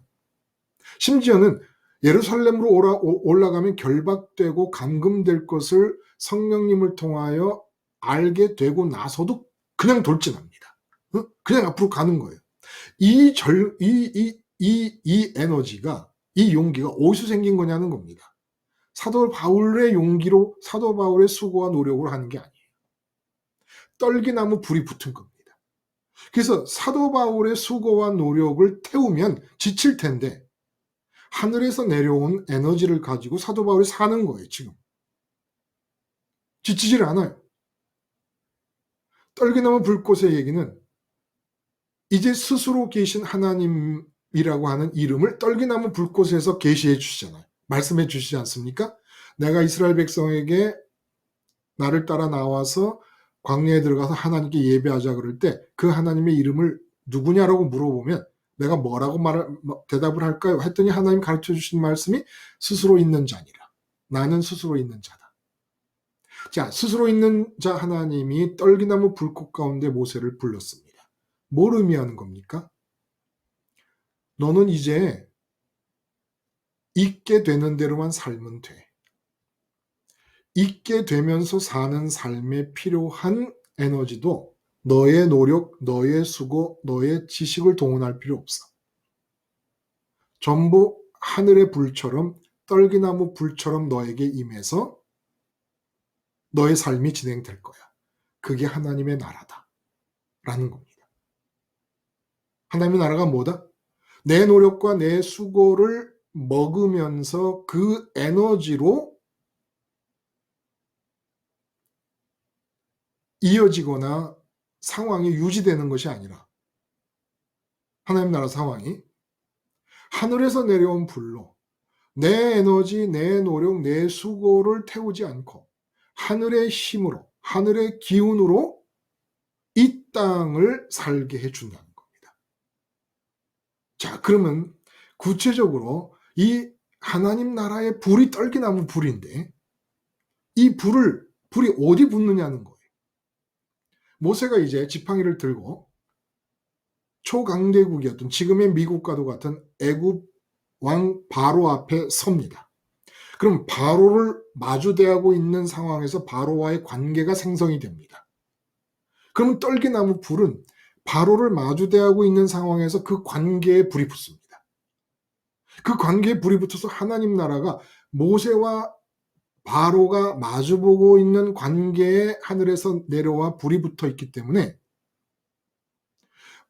심지어는 예루살렘으로 올라가면 결박되고 감금될 것을 성령님을 통하여 알게 되고 나서도 그냥 돌진합니다. 그냥 앞으로 가는 거예요. 이 에너지가, 이 용기가 어디서 생긴 거냐는 겁니다. 사도 바울의 용기로, 사도 바울의 수고와 노력으로 하는 게 아니에요. 떨기나무 불이 붙은 겁니다. 그래서 사도 바울의 수고와 노력을 태우면 지칠 텐데 하늘에서 내려온 에너지를 가지고 사도 바울이 사는 거예요, 지금. 지치질 않아요. 떨기나무 불꽃의 얘기는 이제 스스로 계신 하나님이라고 하는 이름을 떨기나무 불꽃에서 계시해 주시잖아요. 말씀해 주시지 않습니까? 내가 이스라엘 백성에게 나를 따라 나와서 광야에 들어가서 하나님께 예배하자 그럴 때 그 하나님의 이름을 누구냐라고 물어보면 내가 뭐라고 대답을 할까요? 했더니 하나님 가르쳐 주신 말씀이 스스로 있는 자니라. 나는 스스로 있는 자다. 자, 스스로 있는 자 하나님이 떨기나무 불꽃 가운데 모세를 불렀습니다. 뭘 의미하는 겁니까? 너는 이제 있게 되는 대로만 살면 돼. 있게 되면서 사는 삶에 필요한 에너지도 너의 노력, 너의 수고, 너의 지식을 동원할 필요 없어. 전부 하늘의 불처럼, 떨기나무 불처럼 너에게 임해서 너의 삶이 진행될 거야. 그게 하나님의 나라다. 라는 겁니다. 하나님의 나라가 뭐다? 내 노력과 내 수고를 먹으면서 그 에너지로 이어지거나 상황이 유지되는 것이 아니라 하나님 나라 상황이 하늘에서 내려온 불로 내 에너지, 내 노력, 내 수고를 태우지 않고 하늘의 힘으로, 하늘의 기운으로 이 땅을 살게 해준다는 겁니다. 자, 그러면 구체적으로 이 하나님 나라의 불이 떨기나무 불인데 이 불이 어디 붙느냐는 거예요. 모세가 이제 지팡이를 들고 초강대국이었던 지금의 미국과도 같은 애굽 왕 바로 앞에 섭니다. 그럼 바로를 마주대하고 있는 상황에서 바로와의 관계가 생성이 됩니다. 그럼 떨기나무 불은 바로를 마주대하고 있는 상황에서 그 관계에 불이 붙습니다. 그 관계에 불이 붙어서 하나님 나라가 모세와 바로가 마주보고 있는 관계에 하늘에서 내려와 불이 붙어 있기 때문에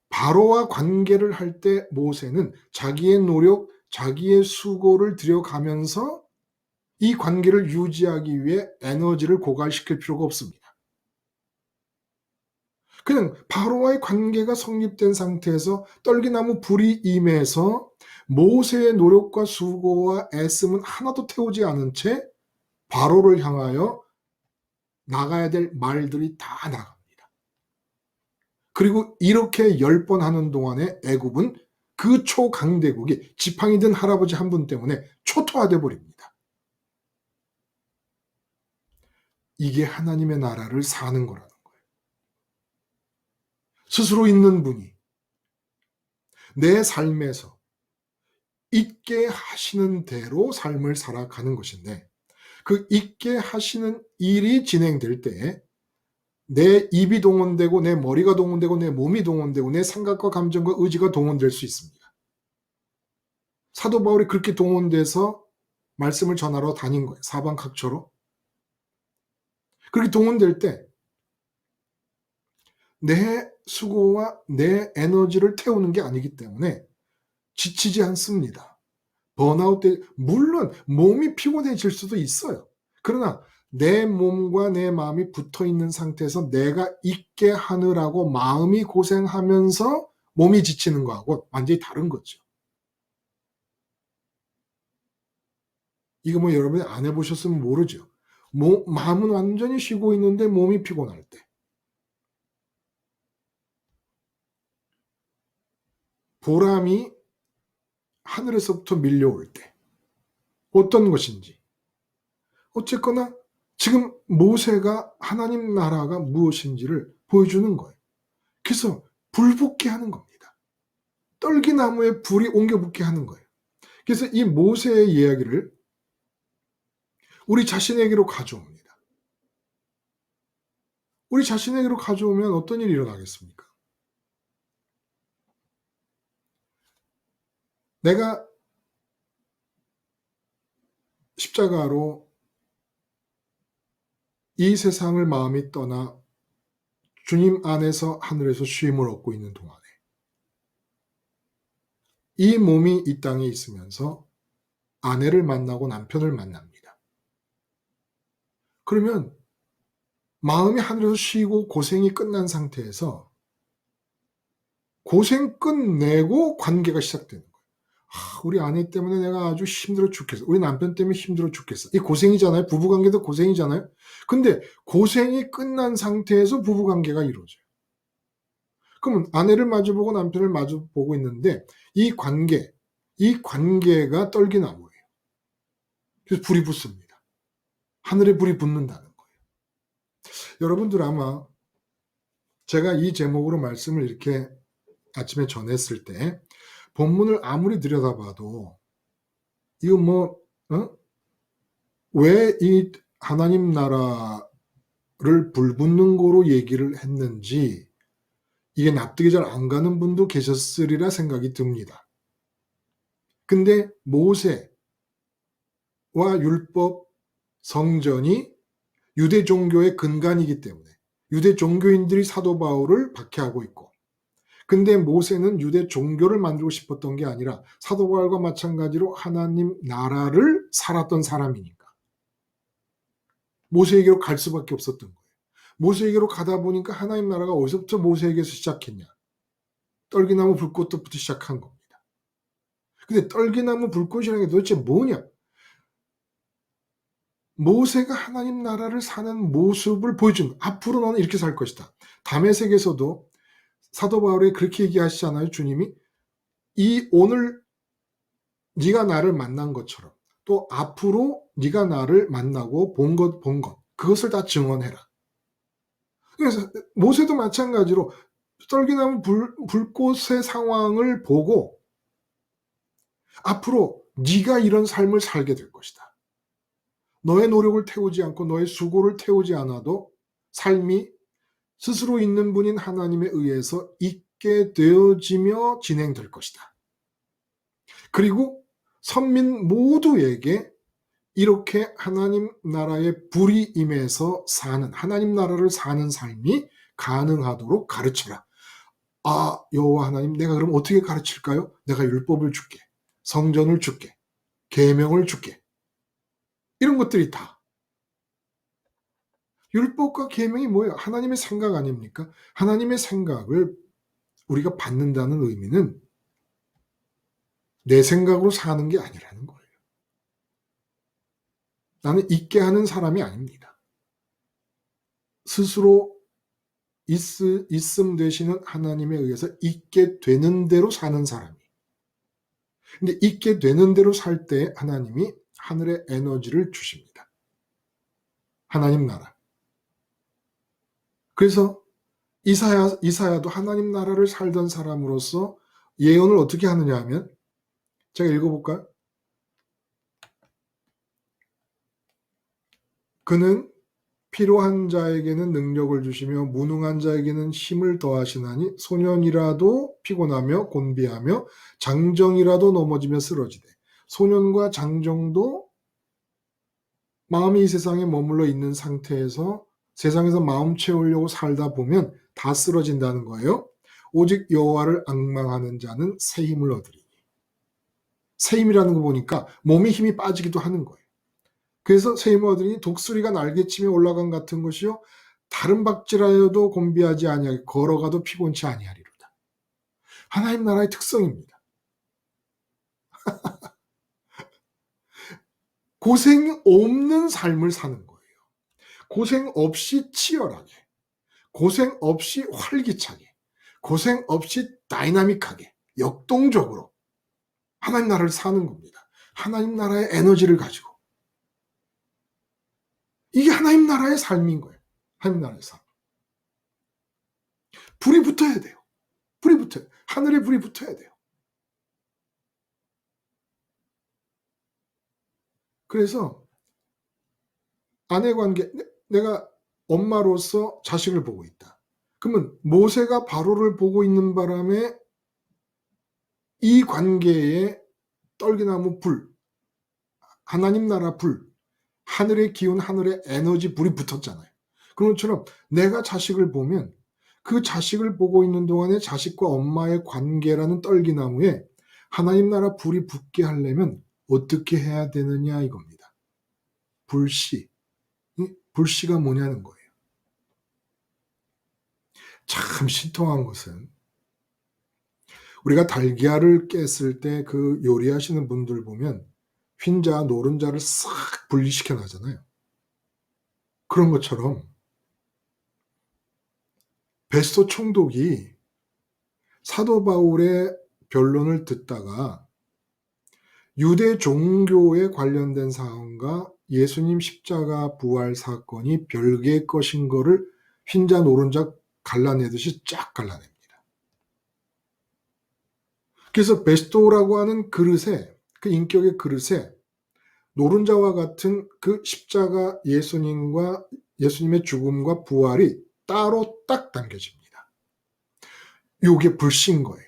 바로와 관계를 할 때 모세는 자기의 노력, 자기의 수고를 들여가면서 이 관계를 유지하기 위해 에너지를 고갈시킬 필요가 없습니다. 그냥 바로와의 관계가 성립된 상태에서 떨기나무 불이 임해서 모세의 노력과 수고와 애씀은 하나도 태우지 않은 채 바로를 향하여 나가야 될 말들이 다 나갑니다. 그리고 이렇게 10번 하는 동안에 애굽은 그 초강대국이 지팡이 든 할아버지 한 분 때문에 초토화돼 버립니다. 이게 하나님의 나라를 사는 거라는 거예요. 스스로 있는 분이 내 삶에서 있게 하시는 대로 삶을 살아가는 것인데 그 있게 하시는 일이 진행될 때 내 입이 동원되고 내 머리가 동원되고 내 몸이 동원되고 내 생각과 감정과 의지가 동원될 수 있습니다. 사도 바울이 그렇게 동원돼서 말씀을 전하러 다닌 거예요. 사방각처로. 그렇게 동원될 때 내 수고와 내 에너지를 태우는 게 아니기 때문에 지치지 않습니다. 번아웃 때 물론 몸이 피곤해질 수도 있어요. 그러나 내 몸과 내 마음이 붙어 있는 상태에서 내가 있게 하느라고 마음이 고생하면서 몸이 지치는 거하고 완전히 다른 거죠. 이거 뭐 여러분이 안 해보셨으면 모르죠. 마음은 완전히 쉬고 있는데 몸이 피곤할 때. 보람이 하늘에서부터 밀려올 때. 어떤 것인지. 어쨌거나 지금 모세가 하나님 나라가 무엇인지를 보여주는 거예요. 그래서 불붙게 하는 겁니다. 떨기나무에 불이 옮겨 붙게 하는 거예요. 그래서 이 모세의 이야기를 우리 자신에게로 가져옵니다. 우리 자신에게로 가져오면 어떤 일이 일어나겠습니까? 내가 십자가로 이 세상을 마음이 떠나 주님 안에서 하늘에서 쉼을 얻고 있는 동안에 이 몸이 이 땅에 있으면서 아내를 만나고 남편을 만납니다. 그러면 마음이 하늘에서 쉬고 고생이 끝난 상태에서 고생 끝내고 관계가 시작되는 거예요. 우리 아내 때문에 내가 아주 힘들어 죽겠어. 우리 남편 때문에 힘들어 죽겠어. 이 고생이잖아요. 부부관계도 고생이잖아요. 근데 고생이 끝난 상태에서 부부관계가 이루어져요. 그러면 아내를 마주보고 남편을 마주보고 있는데 이 관계가 떨기나무예요. 그래서 불이 붙습니다. 하늘에 불이 붙는다는 거예요. 여러분들 아마 제가 이 제목으로 말씀을 이렇게 아침에 전했을 때 본문을 아무리 들여다봐도 이거 왜 이 하나님 나라를 불붙는 거로 얘기를 했는지 이게 납득이 잘 안 가는 분도 계셨으리라 생각이 듭니다. 근데 모세와 율법, 성전이 유대 종교의 근간이기 때문에 유대 종교인들이 사도 바울을 박해하고 있고, 근데 모세는 유대 종교를 만들고 싶었던 게 아니라 사도 바울과 마찬가지로 하나님 나라를 살았던 사람이니까 모세에게로 갈 수밖에 없었던 거예요. 모세에게로 가다 보니까 하나님 나라가 어디서부터 모세에게서 시작했냐? 떨기나무 불꽃부터 시작한 겁니다. 근데 떨기나무 불꽃이라는 게 도대체 뭐냐? 모세가 하나님 나라를 사는 모습을 보여준, 앞으로 너는 이렇게 살 것이다. 다메섹에서도 사도 바울이 그렇게 얘기하시잖아요. 주님이 오늘 네가 나를 만난 것처럼 또 앞으로 네가 나를 만나고 본 것 그것을 다 증언해라. 그래서 모세도 마찬가지로 떨기나무 불꽃의 상황을 보고 앞으로 네가 이런 삶을 살게 될 것이다. 너의 노력을 태우지 않고 너의 수고를 태우지 않아도 삶이 스스로 있는 분인 하나님에 의해서 있게 되어지며 진행될 것이다. 그리고 선민 모두에게 이렇게 하나님 나라의 불이 임해서 사는, 하나님 나라를 사는 삶이 가능하도록 가르쳐라. 여호와 하나님, 내가 그럼 어떻게 가르칠까요? 내가 율법을 줄게, 성전을 줄게, 계명을 줄게. 이런 것들이 다. 율법과 계명이 뭐예요? 하나님의 생각 아닙니까? 하나님의 생각을 우리가 받는다는 의미는 내 생각으로 사는 게 아니라는 거예요. 나는 있게 하는 사람이 아닙니다. 스스로 있음 되시는 하나님에 의해서 있게 되는 대로 사는 사람이. 근데 있게 되는 대로 살 때 하나님이 하늘의 에너지를 주십니다. 하나님 나라. 그래서 이사야도 하나님 나라를 살던 사람으로서 예언을 어떻게 하느냐 하면, 제가 읽어볼까요? 그는 필요한 자에게는 능력을 주시며 무능한 자에게는 힘을 더하시나니 소년이라도 피곤하며 곤비하며 장정이라도 넘어지며 쓰러지되, 소년과 장정도 마음이 이 세상에 머물러 있는 상태에서 세상에서 마음 채우려고 살다 보면 다 쓰러진다는 거예요. 오직 여호와를 앙망하는 자는 새 힘을 얻으리니. 새 힘이라는 거 보니까 몸에 힘이 빠지기도 하는 거예요. 그래서 새 힘을 얻으니 독수리가 날개치며 올라간 같은 것이요 다른 박질하여도 곤비하지 아니하게 걸어가도 피곤치 아니하리로다. 하나님 나라의 특성입니다. 고생 없는 삶을 사는 거예요. 고생 없이 치열하게, 고생 없이 활기차게, 고생 없이 다이나믹하게, 역동적으로 하나님 나라를 사는 겁니다. 하나님 나라의 에너지를 가지고. 이게 하나님 나라의 삶인 거예요. 하나님 나라의 삶. 불이 붙어야 돼요. 불이 붙어요. 하늘에 불이 붙어야 돼요. 그래서 아내 관계, 내가 엄마로서 자식을 보고 있다. 그러면 모세가 바로를 보고 있는 바람에 이 관계에 떨기나무 불, 하나님 나라 불, 하늘의 기운, 하늘의 에너지 불이 붙었잖아요. 그런 것처럼 내가 자식을 보면 그 자식을 보고 있는 동안에 자식과 엄마의 관계라는 떨기나무에 하나님 나라 불이 붙게 하려면 어떻게 해야 되느냐 이겁니다. 불씨. 불씨가 뭐냐는 거예요. 참 신통한 것은 우리가 달걀을 깼을 때 그 요리하시는 분들 보면 흰자, 노른자를 싹 분리시켜 놔잖아요. 그런 것처럼 베스토 총독이 사도 바울의 변론을 듣다가 유대 종교에 관련된 사항과 예수님 십자가 부활 사건이 별개의 것인 거를 흰자, 노른자 갈라내듯이 쫙 갈라냅니다. 그래서 베스토라고 하는 그릇에, 그 인격의 그릇에 노른자와 같은 그 십자가 예수님과 예수님의 죽음과 부활이 따로 딱 담겨집니다. 요게 불신 거예요.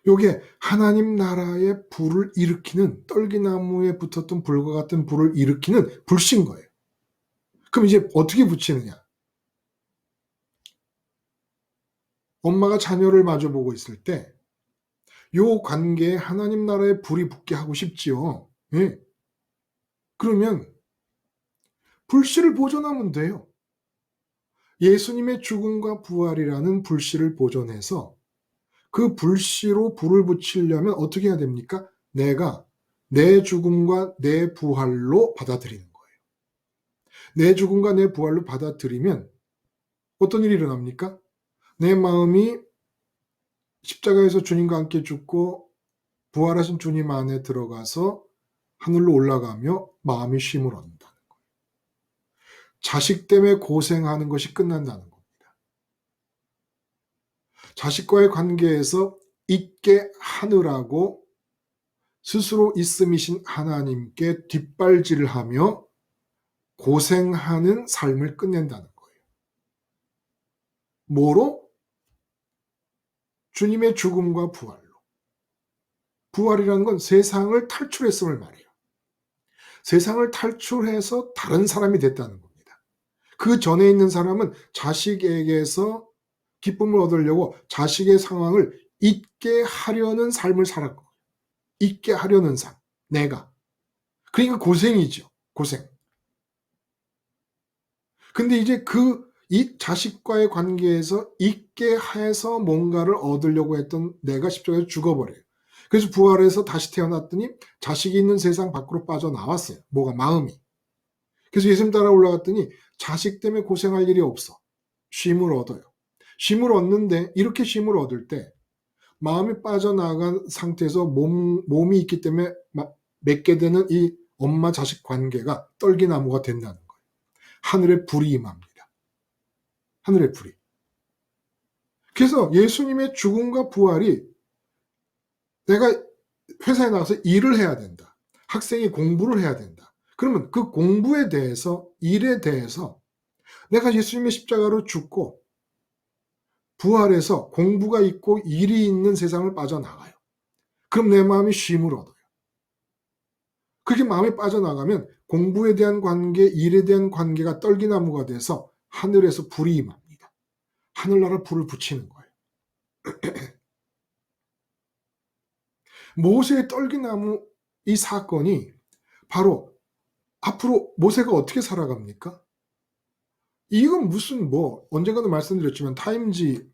요게 하나님 나라의 불을 일으키는, 떨기나무에 붙었던 불과 같은 불을 일으키는 불신 거예요. 그럼 이제 어떻게 붙이느냐? 엄마가 자녀를 마주보고 있을 때 요 관계에 하나님 나라의 불이 붙게 하고 싶지요. 예. 그러면 불씨를 보존하면 돼요. 예수님의 죽음과 부활이라는 불씨를 보존해서 그 불씨로 불을 붙이려면 어떻게 해야 됩니까? 내가 내 죽음과 내 부활로 받아들이는 거예요. 내 죽음과 내 부활로 받아들이면 어떤 일이 일어납니까? 내 마음이 십자가에서 주님과 함께 죽고 부활하신 주님 안에 들어가서 하늘로 올라가며 마음이 쉼을 얻는다는 거예요. 자식 때문에 고생하는 것이 끝난다는 겁니다. 자식과의 관계에서 있게 하느라고 스스로 있음이신 하나님께 뒷발질을 하며 고생하는 삶을 끝낸다는 거예요. 뭐로? 주님의 죽음과 부활로. 부활이라는 건 세상을 탈출했음을 말해요. 세상을 탈출해서 다른 사람이 됐다는 겁니다. 그 전에 있는 사람은 자식에게서 기쁨을 얻으려고 자식의 상황을 잊게 하려는 삶을 살았고, 잊게 하려는 삶, 내가. 그러니까 고생이죠. 고생. 근데 이제 이 자식과의 관계에서 잊게 해서 뭔가를 얻으려고 했던 내가 십자가에서 죽어버려요. 그래서 부활해서 다시 태어났더니 자식이 있는 세상 밖으로 빠져나왔어요. 뭐가? 마음이. 그래서 예수님 따라 올라갔더니 자식 때문에 고생할 일이 없어. 쉼을 얻어요. 쉼을 얻는데 이렇게 쉼을 얻을 때 마음이 빠져나간 상태에서 몸이 있기 때문에 맺게 되는 이 엄마 자식 관계가 떨기나무가 된다는 거예요. 하늘의 불이 임합니다. 하늘의 불이. 그래서 예수님의 죽음과 부활이 내가 회사에 나가서 일을 해야 된다. 학생이 공부를 해야 된다. 그러면 그 공부에 대해서, 일에 대해서 내가 예수님의 십자가로 죽고 부활해서 공부가 있고 일이 있는 세상을 빠져나가요. 그럼 내 마음이 쉼을 얻어요. 그렇게 마음이 빠져나가면 공부에 대한 관계, 일에 대한 관계가 떨기나무가 돼서 하늘에서 불이 임합니다. 하늘나라 불을 붙이는 거예요. 모세의 떨기나무 이 사건이 바로 앞으로 모세가 어떻게 살아갑니까? 이건 무슨 언젠가도 말씀드렸지만 타임지에서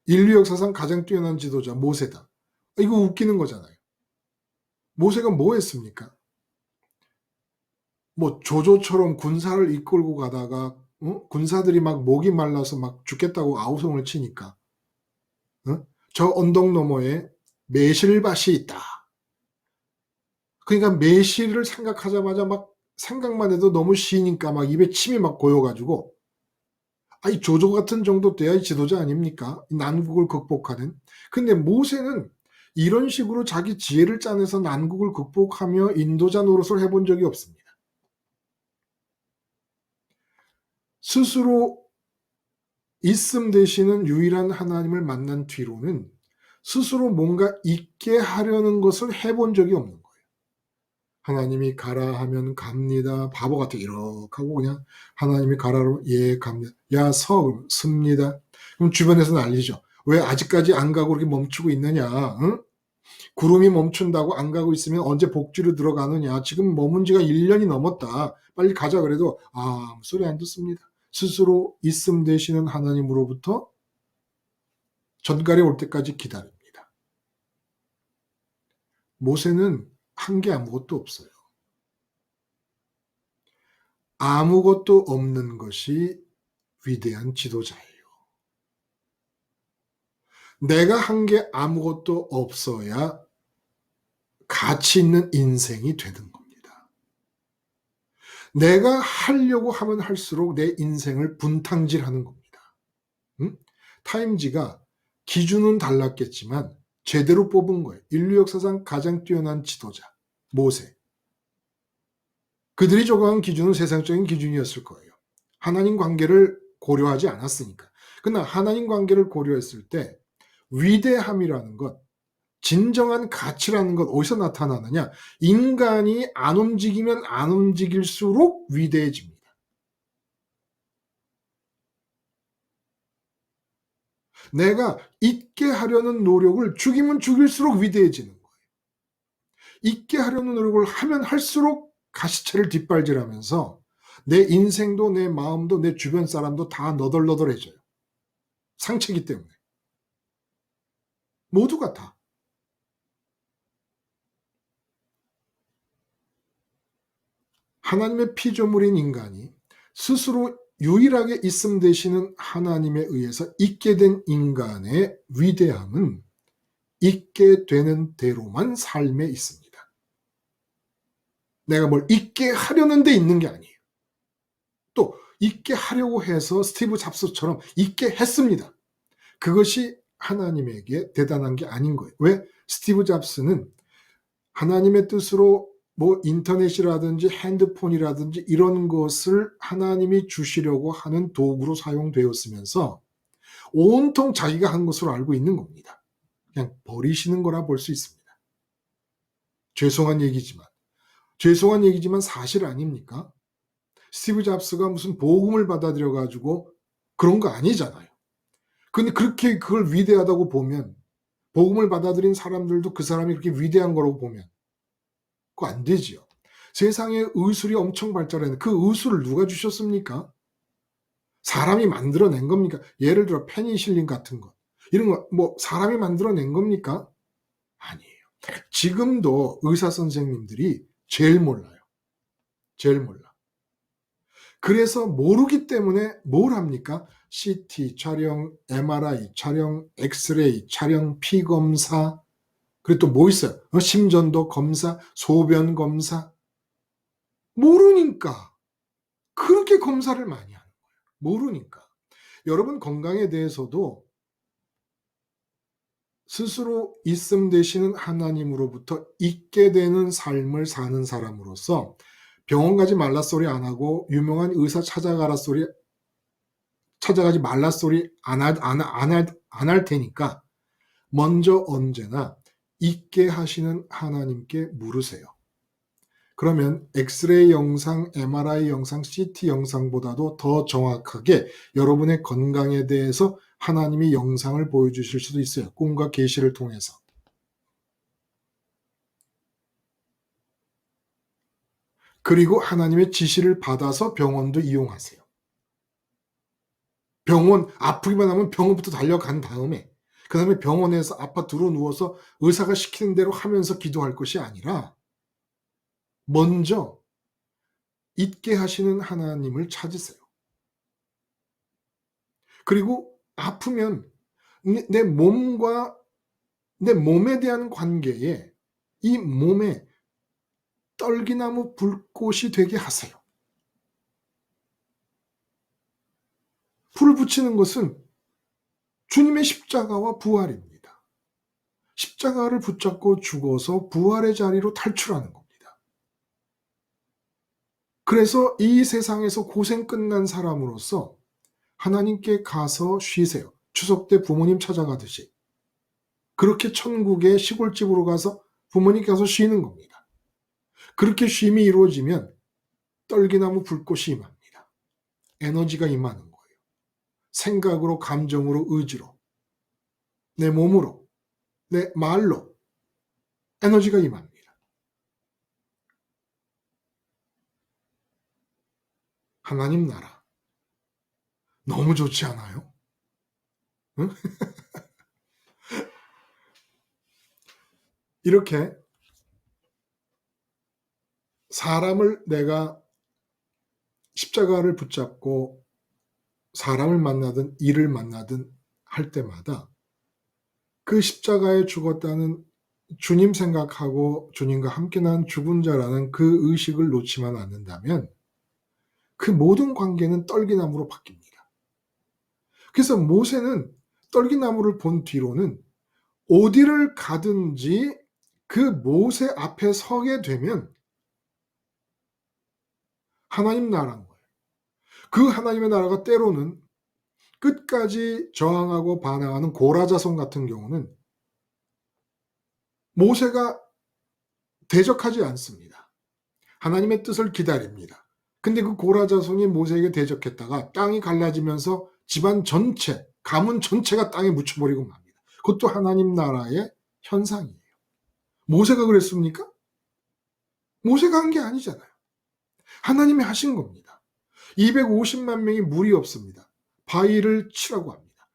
인류 역사상 가장 뛰어난 지도자 모세다. 이거 웃기는 거잖아요. 모세가 뭐 했습니까? 조조처럼 군사를 이끌고 가다가 군사들이 막 목이 말라서 막 죽겠다고 아우성을 치니까 저 언덕 너머에 메실밭이 있다. 그러니까 메실을 생각하자마자 막 생각만 해도 너무 시니까 막 입에 침이 막 고여가지고 이 조조 같은 정도 돼야 지도자 아닙니까? 난국을 극복하는. 근데 모세는 이런 식으로 자기 지혜를 짜내서 난국을 극복하며 인도자 노릇을 해본 적이 없습니다. 스스로 있음 되시는 유일한 하나님을 만난 뒤로는 스스로 뭔가 있게 하려는 것을 해본 적이 없는 거예요. 하나님이 가라 하면 갑니다. 바보 같아 이렇게 하고 그냥 하나님이 가라로 예 갑니다. 야 서 습니다. 그럼 주변에서 난리죠. 왜 아직까지 안 가고 이렇게 멈추고 있느냐? 응? 구름이 멈춘다고 안 가고 있으면 언제 복지로 들어가느냐? 지금 머문 지가 1년이 넘었다. 빨리 가자 그래도 아무 소리 안 듣습니다. 스스로 있음 되시는 하나님으로부터 전갈이 올 때까지 기다립니다. 모세는 한 게 아무것도 없어요. 아무것도 없는 것이 위대한 지도자예요. 내가 한 게 아무것도 없어야 가치 있는 인생이 되는 겁니다. 내가 하려고 하면 할수록 내 인생을 분탕질하는 겁니다. 타임지가 기준은 달랐겠지만 제대로 뽑은 거예요. 인류 역사상 가장 뛰어난 지도자 모세. 그들이 적용한 기준은 세상적인 기준이었을 거예요. 하나님 관계를 고려하지 않았으니까. 그러나 하나님 관계를 고려했을 때 위대함이라는 것, 진정한 가치라는 것 어디서 나타나느냐? 인간이 안 움직이면 안 움직일수록 위대해집니다. 내가 있게 하려는 노력을 죽이면 죽일수록 위대해지는 거예요. 있게 하려는 노력을 하면 할수록 가시체를 뒷발질하면서 내 인생도 내 마음도 내 주변 사람도 다 너덜너덜해져요. 상처이기 때문에. 모두가 다. 하나님의 피조물인 인간이 스스로 유일하게 있음 되시는 하나님에 의해서 있게 된 인간의 위대함은 있게 되는 대로만 삶에 있습니다. 내가 뭘 있게 하려는 데 있는 게 아니에요. 또 있게 하려고 해서 스티브 잡스처럼 있게 했습니다. 그것이 하나님에게 대단한 게 아닌 거예요. 왜? 스티브 잡스는 하나님의 뜻으로 인터넷이라든지 핸드폰이라든지 이런 것을 하나님이 주시려고 하는 도구로 사용되었으면서 온통 자기가 한 것으로 알고 있는 겁니다. 그냥 버리시는 거라 볼 수 있습니다. 죄송한 얘기지만 사실 아닙니까? 스티브 잡스가 무슨 복음을 받아들여 가지고 그런 거 아니잖아요. 근데 그렇게 그걸 위대하다고 보면 복음을 받아들인 사람들도 그 사람이 그렇게 위대한 거라고 보면 그거 안 되지요. 세상에 의술이 엄청 발달했는데 그 의술을 누가 주셨습니까? 사람이 만들어낸 겁니까? 예를 들어 페니실린 같은 것 이런 거 사람이 만들어낸 겁니까? 아니에요. 지금도 의사 선생님들이 제일 몰라요. 제일 몰라. 그래서 모르기 때문에 뭘 합니까? CT 촬영, MRI 촬영, 엑스레이 촬영, 피검사, 그리고 또 뭐 있어요? 심전도 검사, 소변 검사. 모르니까 그렇게 검사를 많이 하는 거예요. 모르니까. 여러분 건강에 대해서도 스스로 있음 되시는 하나님으로부터 있게 되는 삶을 사는 사람으로서 병원 가지 말라 소리 안 하고 유명한 의사 찾아가지 말라 소리 안 할 테니까 먼저 언제나 있게 하시는 하나님께 물으세요. 그러면 엑스레이 영상, MRI 영상, CT 영상보다도 더 정확하게 여러분의 건강에 대해서 하나님이 영상을 보여주실 수도 있어요. 꿈과 계시를 통해서. 그리고 하나님의 지시를 받아서 병원도 이용하세요. 병원, 아프기만 하면 병원부터 달려간 다음에 그 다음에 병원에서 아파트로 누워서 의사가 시키는 대로 하면서 기도할 것이 아니라 먼저 있게 하시는 하나님을 찾으세요. 그리고 아프면 내 몸과 내 몸에 대한 관계에 이 몸에 떨기나무 불꽃이 되게 하세요. 불을 붙이는 것은 주님의 십자가와 부활입니다. 십자가를 붙잡고 죽어서 부활의 자리로 탈출하는 겁니다. 그래서 이 세상에서 고생 끝난 사람으로서 하나님께 가서 쉬세요. 추석 때 부모님 찾아가듯이. 그렇게 천국의 시골집으로 가서 부모님 가서 쉬는 겁니다. 그렇게 쉼이 이루어지면 떨기나무 불꽃이 임합니다. 에너지가 임하는 거예요. 생각으로, 감정으로, 의지로, 내 몸으로, 내 말로 에너지가 임합니다. 하나님 나라. 너무 좋지 않아요? 응? 이렇게 사람을 내가 십자가를 붙잡고 사람을 만나든 일을 만나든 할 때마다 그 십자가에 죽었다는 주님 생각하고 주님과 함께 난 죽은 자라는 그 의식을 놓지만 않는다면 그 모든 관계는 떨기나무로 바뀝니다. 그래서 모세는 떨기나무를 본 뒤로는 어디를 가든지 그 모세 앞에 서게 되면 하나님 나라인 거예요. 그 하나님의 나라가 때로는 끝까지 저항하고 반항하는 고라자손 같은 경우는 모세가 대적하지 않습니다. 하나님의 뜻을 기다립니다. 근데 그 고라자손이 모세에게 대적했다가 땅이 갈라지면서 집안 전체, 가문 전체가 땅에 묻혀버리고 맙니다. 그것도 하나님 나라의 현상이에요. 모세가 그랬습니까? 모세가 한 게 아니잖아요. 하나님이 하신 겁니다. 250만 명이 물이 없습니다. 바위를 치라고 합니다.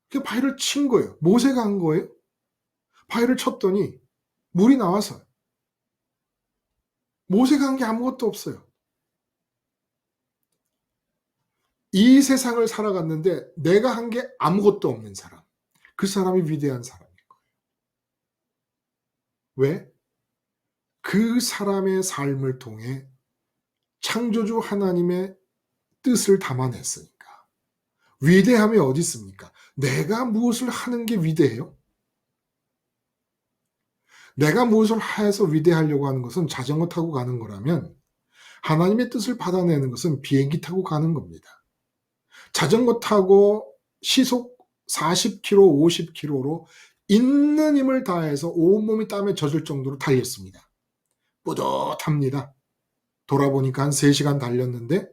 그 바위를 친 거예요. 모세가 한 거예요. 바위를 쳤더니 물이 나와서 모세가 한 게 아무것도 없어요. 이 세상을 살아갔는데 내가 한 게 아무것도 없는 사람. 그 사람이 위대한 사람인 거예요. 왜? 그 사람의 삶을 통해 창조주 하나님의 뜻을 담아냈으니까. 위대함이 어디 있습니까? 내가 무엇을 하는 게 위대해요? 내가 무엇을 해서 위대하려고 하는 것은 자전거 타고 가는 거라면 하나님의 뜻을 받아내는 것은 비행기 타고 가는 겁니다. 자전거 타고 시속 40km, 50km로 있는 힘을 다해서 온몸이 땀에 젖을 정도로 달렸습니다. 뿌듯합니다. 돌아보니까 한 3시간 달렸는데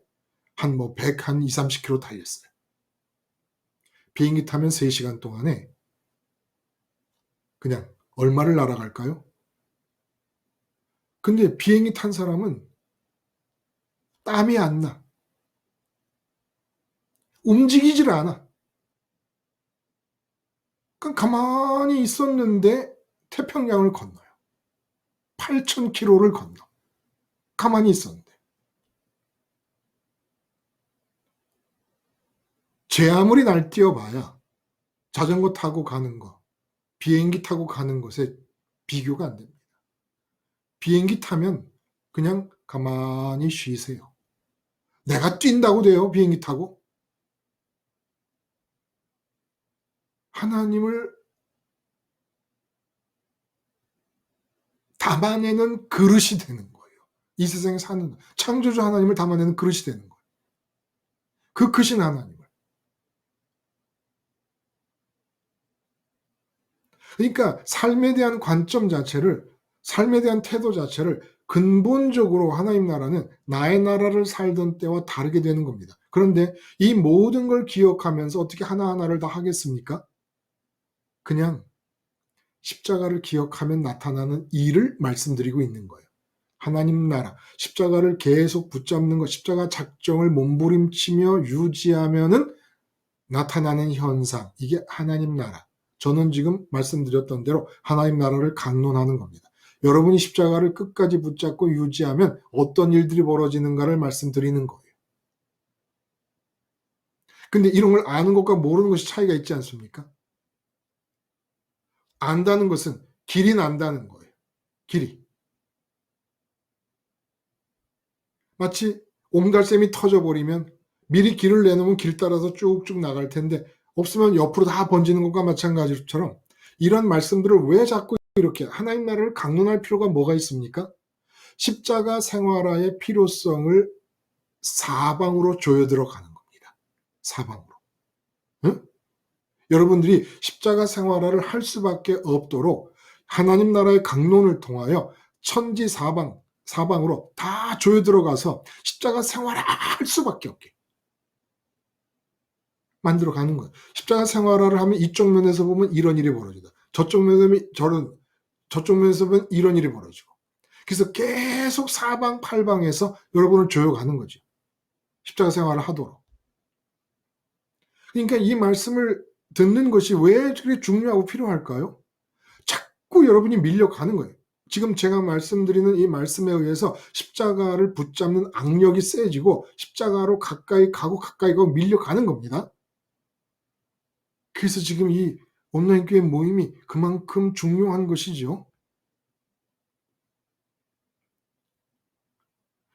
한 100, 한 20, 30km 달렸어요. 비행기 타면 3시간 동안에 그냥 얼마를 날아갈까요? 근데 비행기 탄 사람은 땀이 안 나. 움직이질 않아. 그냥 가만히 있었는데 태평양을 건너요. 8,000km를 건너. 가만히 있었는데. 제 아무리 날뛰어봐야 자전거 타고 가는 거, 비행기 타고 가는 것에 비교가 안 됩니다. 비행기 타면 그냥 가만히 쉬세요. 내가 뛴다고 돼요, 비행기 타고? 하나님을 담아내는 그릇이 되는 거예요. 이 세상에 사는 창조주 하나님을 담아내는 그릇이 되는 거예요. 그 크신 하나님을. 그러니까 삶에 대한 관점 자체를, 삶에 대한 태도 자체를 근본적으로 하나님 나라는 나의 나라를 살던 때와 다르게 되는 겁니다. 그런데 이 모든 걸 기억하면서 어떻게 하나하나를 다 하겠습니까? 그냥 십자가를 기억하면 나타나는 일을 말씀드리고 있는 거예요. 하나님 나라, 십자가를 계속 붙잡는 것, 십자가 작정을 몸부림치며 유지하면은 나타나는 현상, 이게 하나님 나라. 저는 지금 말씀드렸던 대로 하나님 나라를 강론하는 겁니다. 여러분이 십자가를 끝까지 붙잡고 유지하면 어떤 일들이 벌어지는가를 말씀드리는 거예요. 근데 이런 걸 아는 것과 모르는 것이 차이가 있지 않습니까? 안다는 것은 길이 난다는 거예요. 길이. 마치 옹달샘이 터져버리면 미리 길을 내놓으면 길 따라서 쭉쭉 나갈 텐데 없으면 옆으로 다 번지는 것과 마찬가지처럼 이런 말씀들을 왜 자꾸 이렇게 하나님 나라를 강론할 필요가 뭐가 있습니까? 십자가 생활화의 필요성을 사방으로 조여 들어가는 겁니다. 사방으로. 응? 여러분들이 십자가 생활화를 할 수밖에 없도록 하나님 나라의 강론을 통하여 천지 사방으로 다 조여 들어가서 십자가 생활화할 수밖에 없게 만들어 가는 거예요. 십자가 생활화를 하면 이쪽 면에서 보면 이런 일이 벌어지다. 저쪽 면에서 보면 이런 일이 벌어지고. 그래서 계속 사방팔방에서 여러분을 조여가는 거죠. 십자가 생활을 하도록. 그러니까 이 말씀을 듣는 것이 왜 그렇게 중요하고 필요할까요? 자꾸 여러분이 밀려가는 거예요. 지금 제가 말씀드리는 이 말씀에 의해서 십자가를 붙잡는 악력이 세지고 십자가로 가까이 가고 밀려가는 겁니다. 그래서 지금 이 온라인 교회 모임이 그만큼 중요한 것이죠.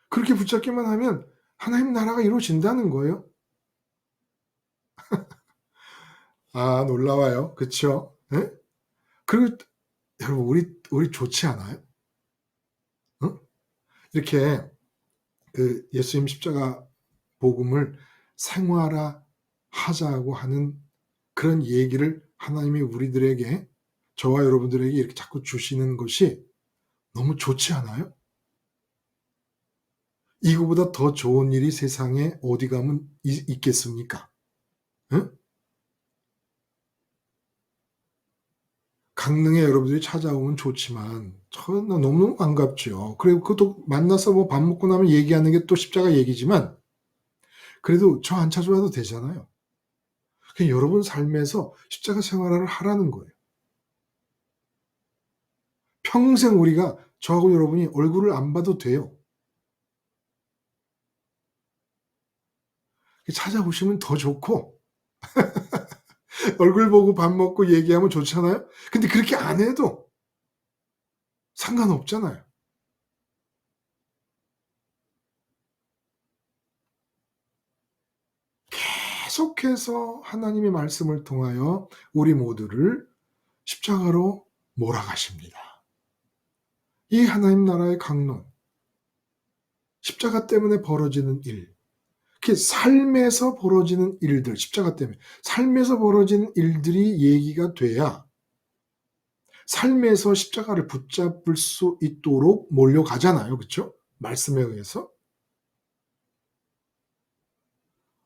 그렇게 붙잡기만 하면 하나님 나라가 이루어진다는 거예요. 아, 놀라워요. 그렇죠? 네? 그리고 여러분 우리 좋지 않아요? 어? 이렇게 그 예수님 십자가 복음을 생활화하자고 하는 그런 얘기를 하나님이 우리들에게, 저와 여러분들에게 이렇게 자꾸 주시는 것이 너무 좋지 않아요? 이거보다 더 좋은 일이 세상에 어디 가면 있겠습니까? 응? 강릉에 여러분들이 찾아오면 좋지만 저는 너무 반갑죠. 그리고 그것도 만나서 뭐 밥 먹고 나면 얘기하는 게 또 십자가 얘기지만 그래도 저 안 찾아와도 되잖아요. 그냥 여러분 삶에서 십자가 생활을 하라는 거예요. 평생 우리가 저하고 여러분이 얼굴을 안 봐도 돼요. 찾아오시면 더 좋고 얼굴 보고 밥 먹고 얘기하면 좋잖아요. 근데 그렇게 안 해도 상관없잖아요. 계속해서 하나님의 말씀을 통하여 우리 모두를 십자가로 몰아가십니다. 이 하나님 나라의 강론, 십자가 때문에 벌어지는 일, 그 삶에서 벌어지는 일들, 십자가 때문에 삶에서 벌어지는 일들이 얘기가 돼야 삶에서 십자가를 붙잡을 수 있도록 몰려가잖아요. 그렇죠? 말씀에 의해서.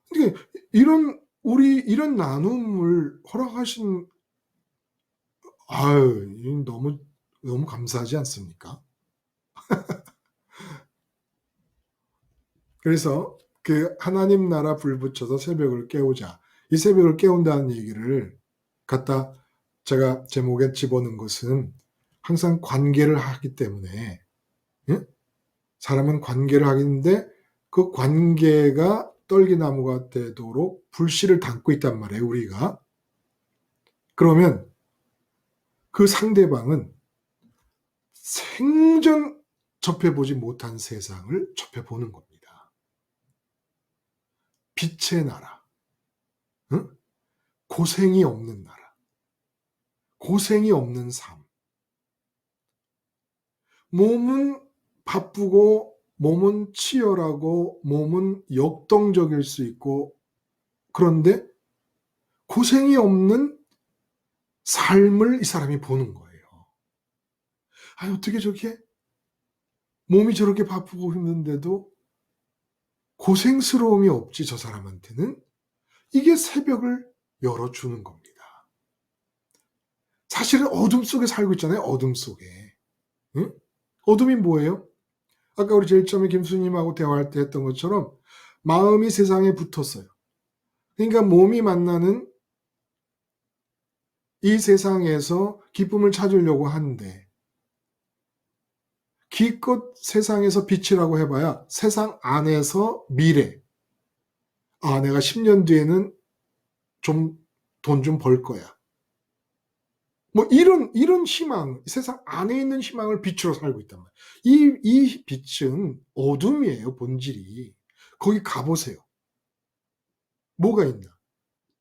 근데 이런 나눔을 허락하신, 아유, 너무 감사하지 않습니까? 그래서 그 하나님 나라 불 붙여서 새벽을 깨우자. 이 새벽을 깨운다는 얘기를 갖다 제가 제목에 집어넣은 것은 항상 관계를 하기 때문에, 예? 사람은 관계를 하는데 그 관계가 떨기나무가 되도록 불씨를 담고 있단 말이에요, 우리가. 그러면 그 상대방은 생전 접해보지 못한 세상을 접해보는 겁니다. 빛의 나라, 응? 고생이 없는 나라, 고생이 없는 삶. 몸은 바쁘고 몸은 치열하고 몸은 역동적일 수 있고, 그런데 고생이 없는 삶을 이 사람이 보는 거예요. 아, 어떻게 저렇게 몸이 저렇게 바쁘고 힘든데도 고생스러움이 없지, 저 사람한테는? 이게 새벽을 열어주는 겁니다. 사실은 어둠 속에 살고 있잖아요. 어둠 속에. 응? 어둠이 뭐예요? 아까 우리 제일 처음에 김수님하고 대화할 때 했던 것처럼 마음이 세상에 붙었어요. 그러니까 몸이 만나는 이 세상에서 기쁨을 찾으려고 하는데 기껏 세상에서 빛이라고 해봐야 세상 안에서 미래. 아, 내가 10년 뒤에는 좀 돈 좀 벌 거야. 뭐 이런 희망, 세상 안에 있는 희망을 빛으로 살고 있단 말이에요. 이 빛은 어둠이에요, 본질이. 거기 가보세요. 뭐가 있나?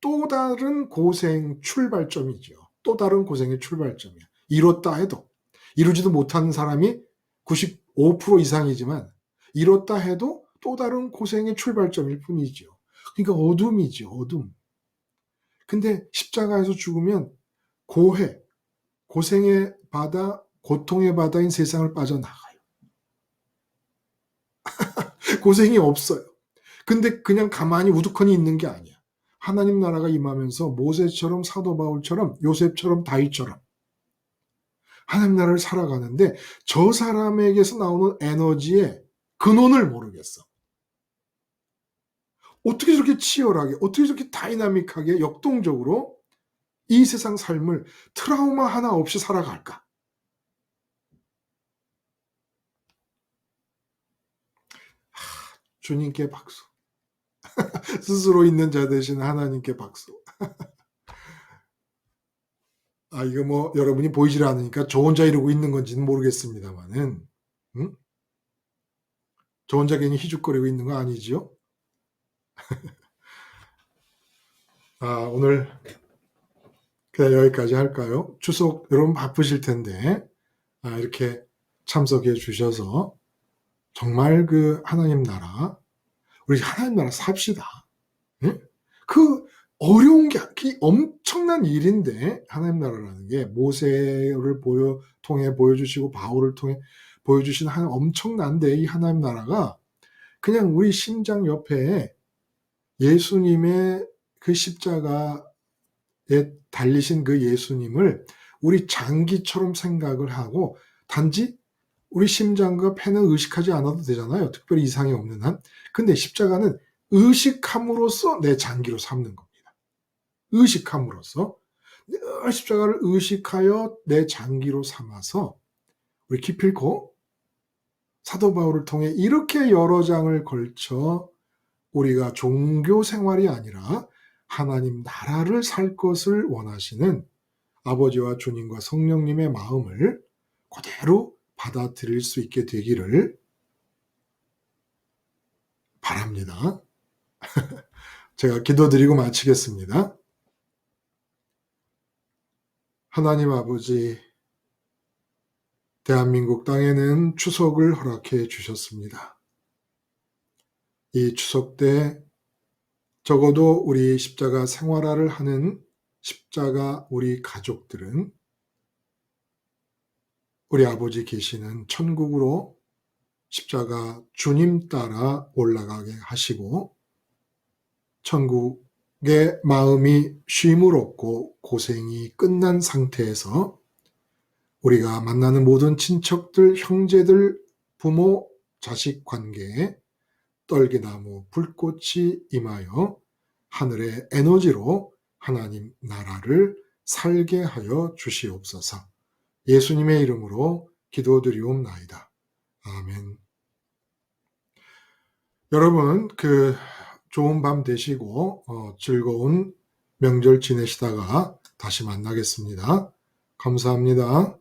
또 다른 고생 출발점이죠. 또 다른 고생의 출발점이야. 이뤘다 해도, 이루지도 못하는 사람이 95% 이상이지만, 이뤘다 해도 또 다른 고생의 출발점일 뿐이죠. 그러니까 어둠이죠, 어둠. 근데 십자가에서 죽으면 고해, 고생의 바다, 고통의 바다인 세상을 빠져나가요. 고생이 없어요. 근데 그냥 가만히 우두커니 있는 게 아니야. 하나님 나라가 임하면서 모세처럼 사도 바울처럼 요셉처럼 다윗처럼 하나님 나라를 살아가는데 저 사람에게서 나오는 에너지의 근원을 모르겠어. 어떻게 저렇게 치열하게, 어떻게 저렇게 다이나믹하게 역동적으로 이 세상 삶을 트라우마 하나 없이 살아갈까? 주님께 박수. 스스로 있는 자 대신 하나님께 박수. 아, 이거 뭐 여러분이 보이질 않으니까 저 혼자 이러고 있는 건지는 모르겠습니다만은, 응? 저 혼자 괜히 희죽거리고 있는 거 아니죠? 아, 오늘 그냥 여기까지 할까요? 추석 여러분 바쁘실 텐데, 이렇게 참석해 주셔서 정말 그 하나님 나라, 우리 하나님 나라 삽시다. 응? 그 어려운 게 엄청난 일인데 하나님 나라라는 게 모세를 통해 보여주시고 바울을 통해 보여주신 하나님 엄청난데 이 하나님 나라가 그냥 우리 심장 옆에 예수님의 그 십자가에 달리신 그 예수님을 우리 장기처럼 생각을 하고 단지 우리 심장과 폐는 의식하지 않아도 되잖아요. 특별히 이상이 없는 한. 근데 십자가는 의식함으로써 내 장기로 삼는 겁니다. 의식함으로써 늘 십자가를 의식하여 내 장기로 삼아서 우리 기필코 사도 바울을 통해 이렇게 여러 장을 걸쳐 우리가 종교 생활이 아니라 하나님 나라를 살 것을 원하시는 아버지와 주님과 성령님의 마음을 그대로 받아들일 수 있게 되기를 바랍니다. 제가 기도드리고 마치겠습니다. 하나님 아버지, 대한민국 땅에는 추석을 허락해 주셨습니다. 이 추석 때 적어도 우리 십자가 생활화를 하는 십자가 우리 가족들은 우리 아버지 계시는 천국으로 십자가 주님 따라 올라가게 하시고 천국의 마음이 쉼을 얻고 고생이 끝난 상태에서 우리가 만나는 모든 친척들, 형제들, 부모, 자식 관계에 떨기나무 불꽃이 임하여 하늘의 에너지로 하나님 나라를 살게 하여 주시옵소서. 예수님의 이름으로 기도드리옵나이다. 아멘. 여러분, 좋은 밤 되시고 즐거운 명절 지내시다가 다시 만나겠습니다. 감사합니다.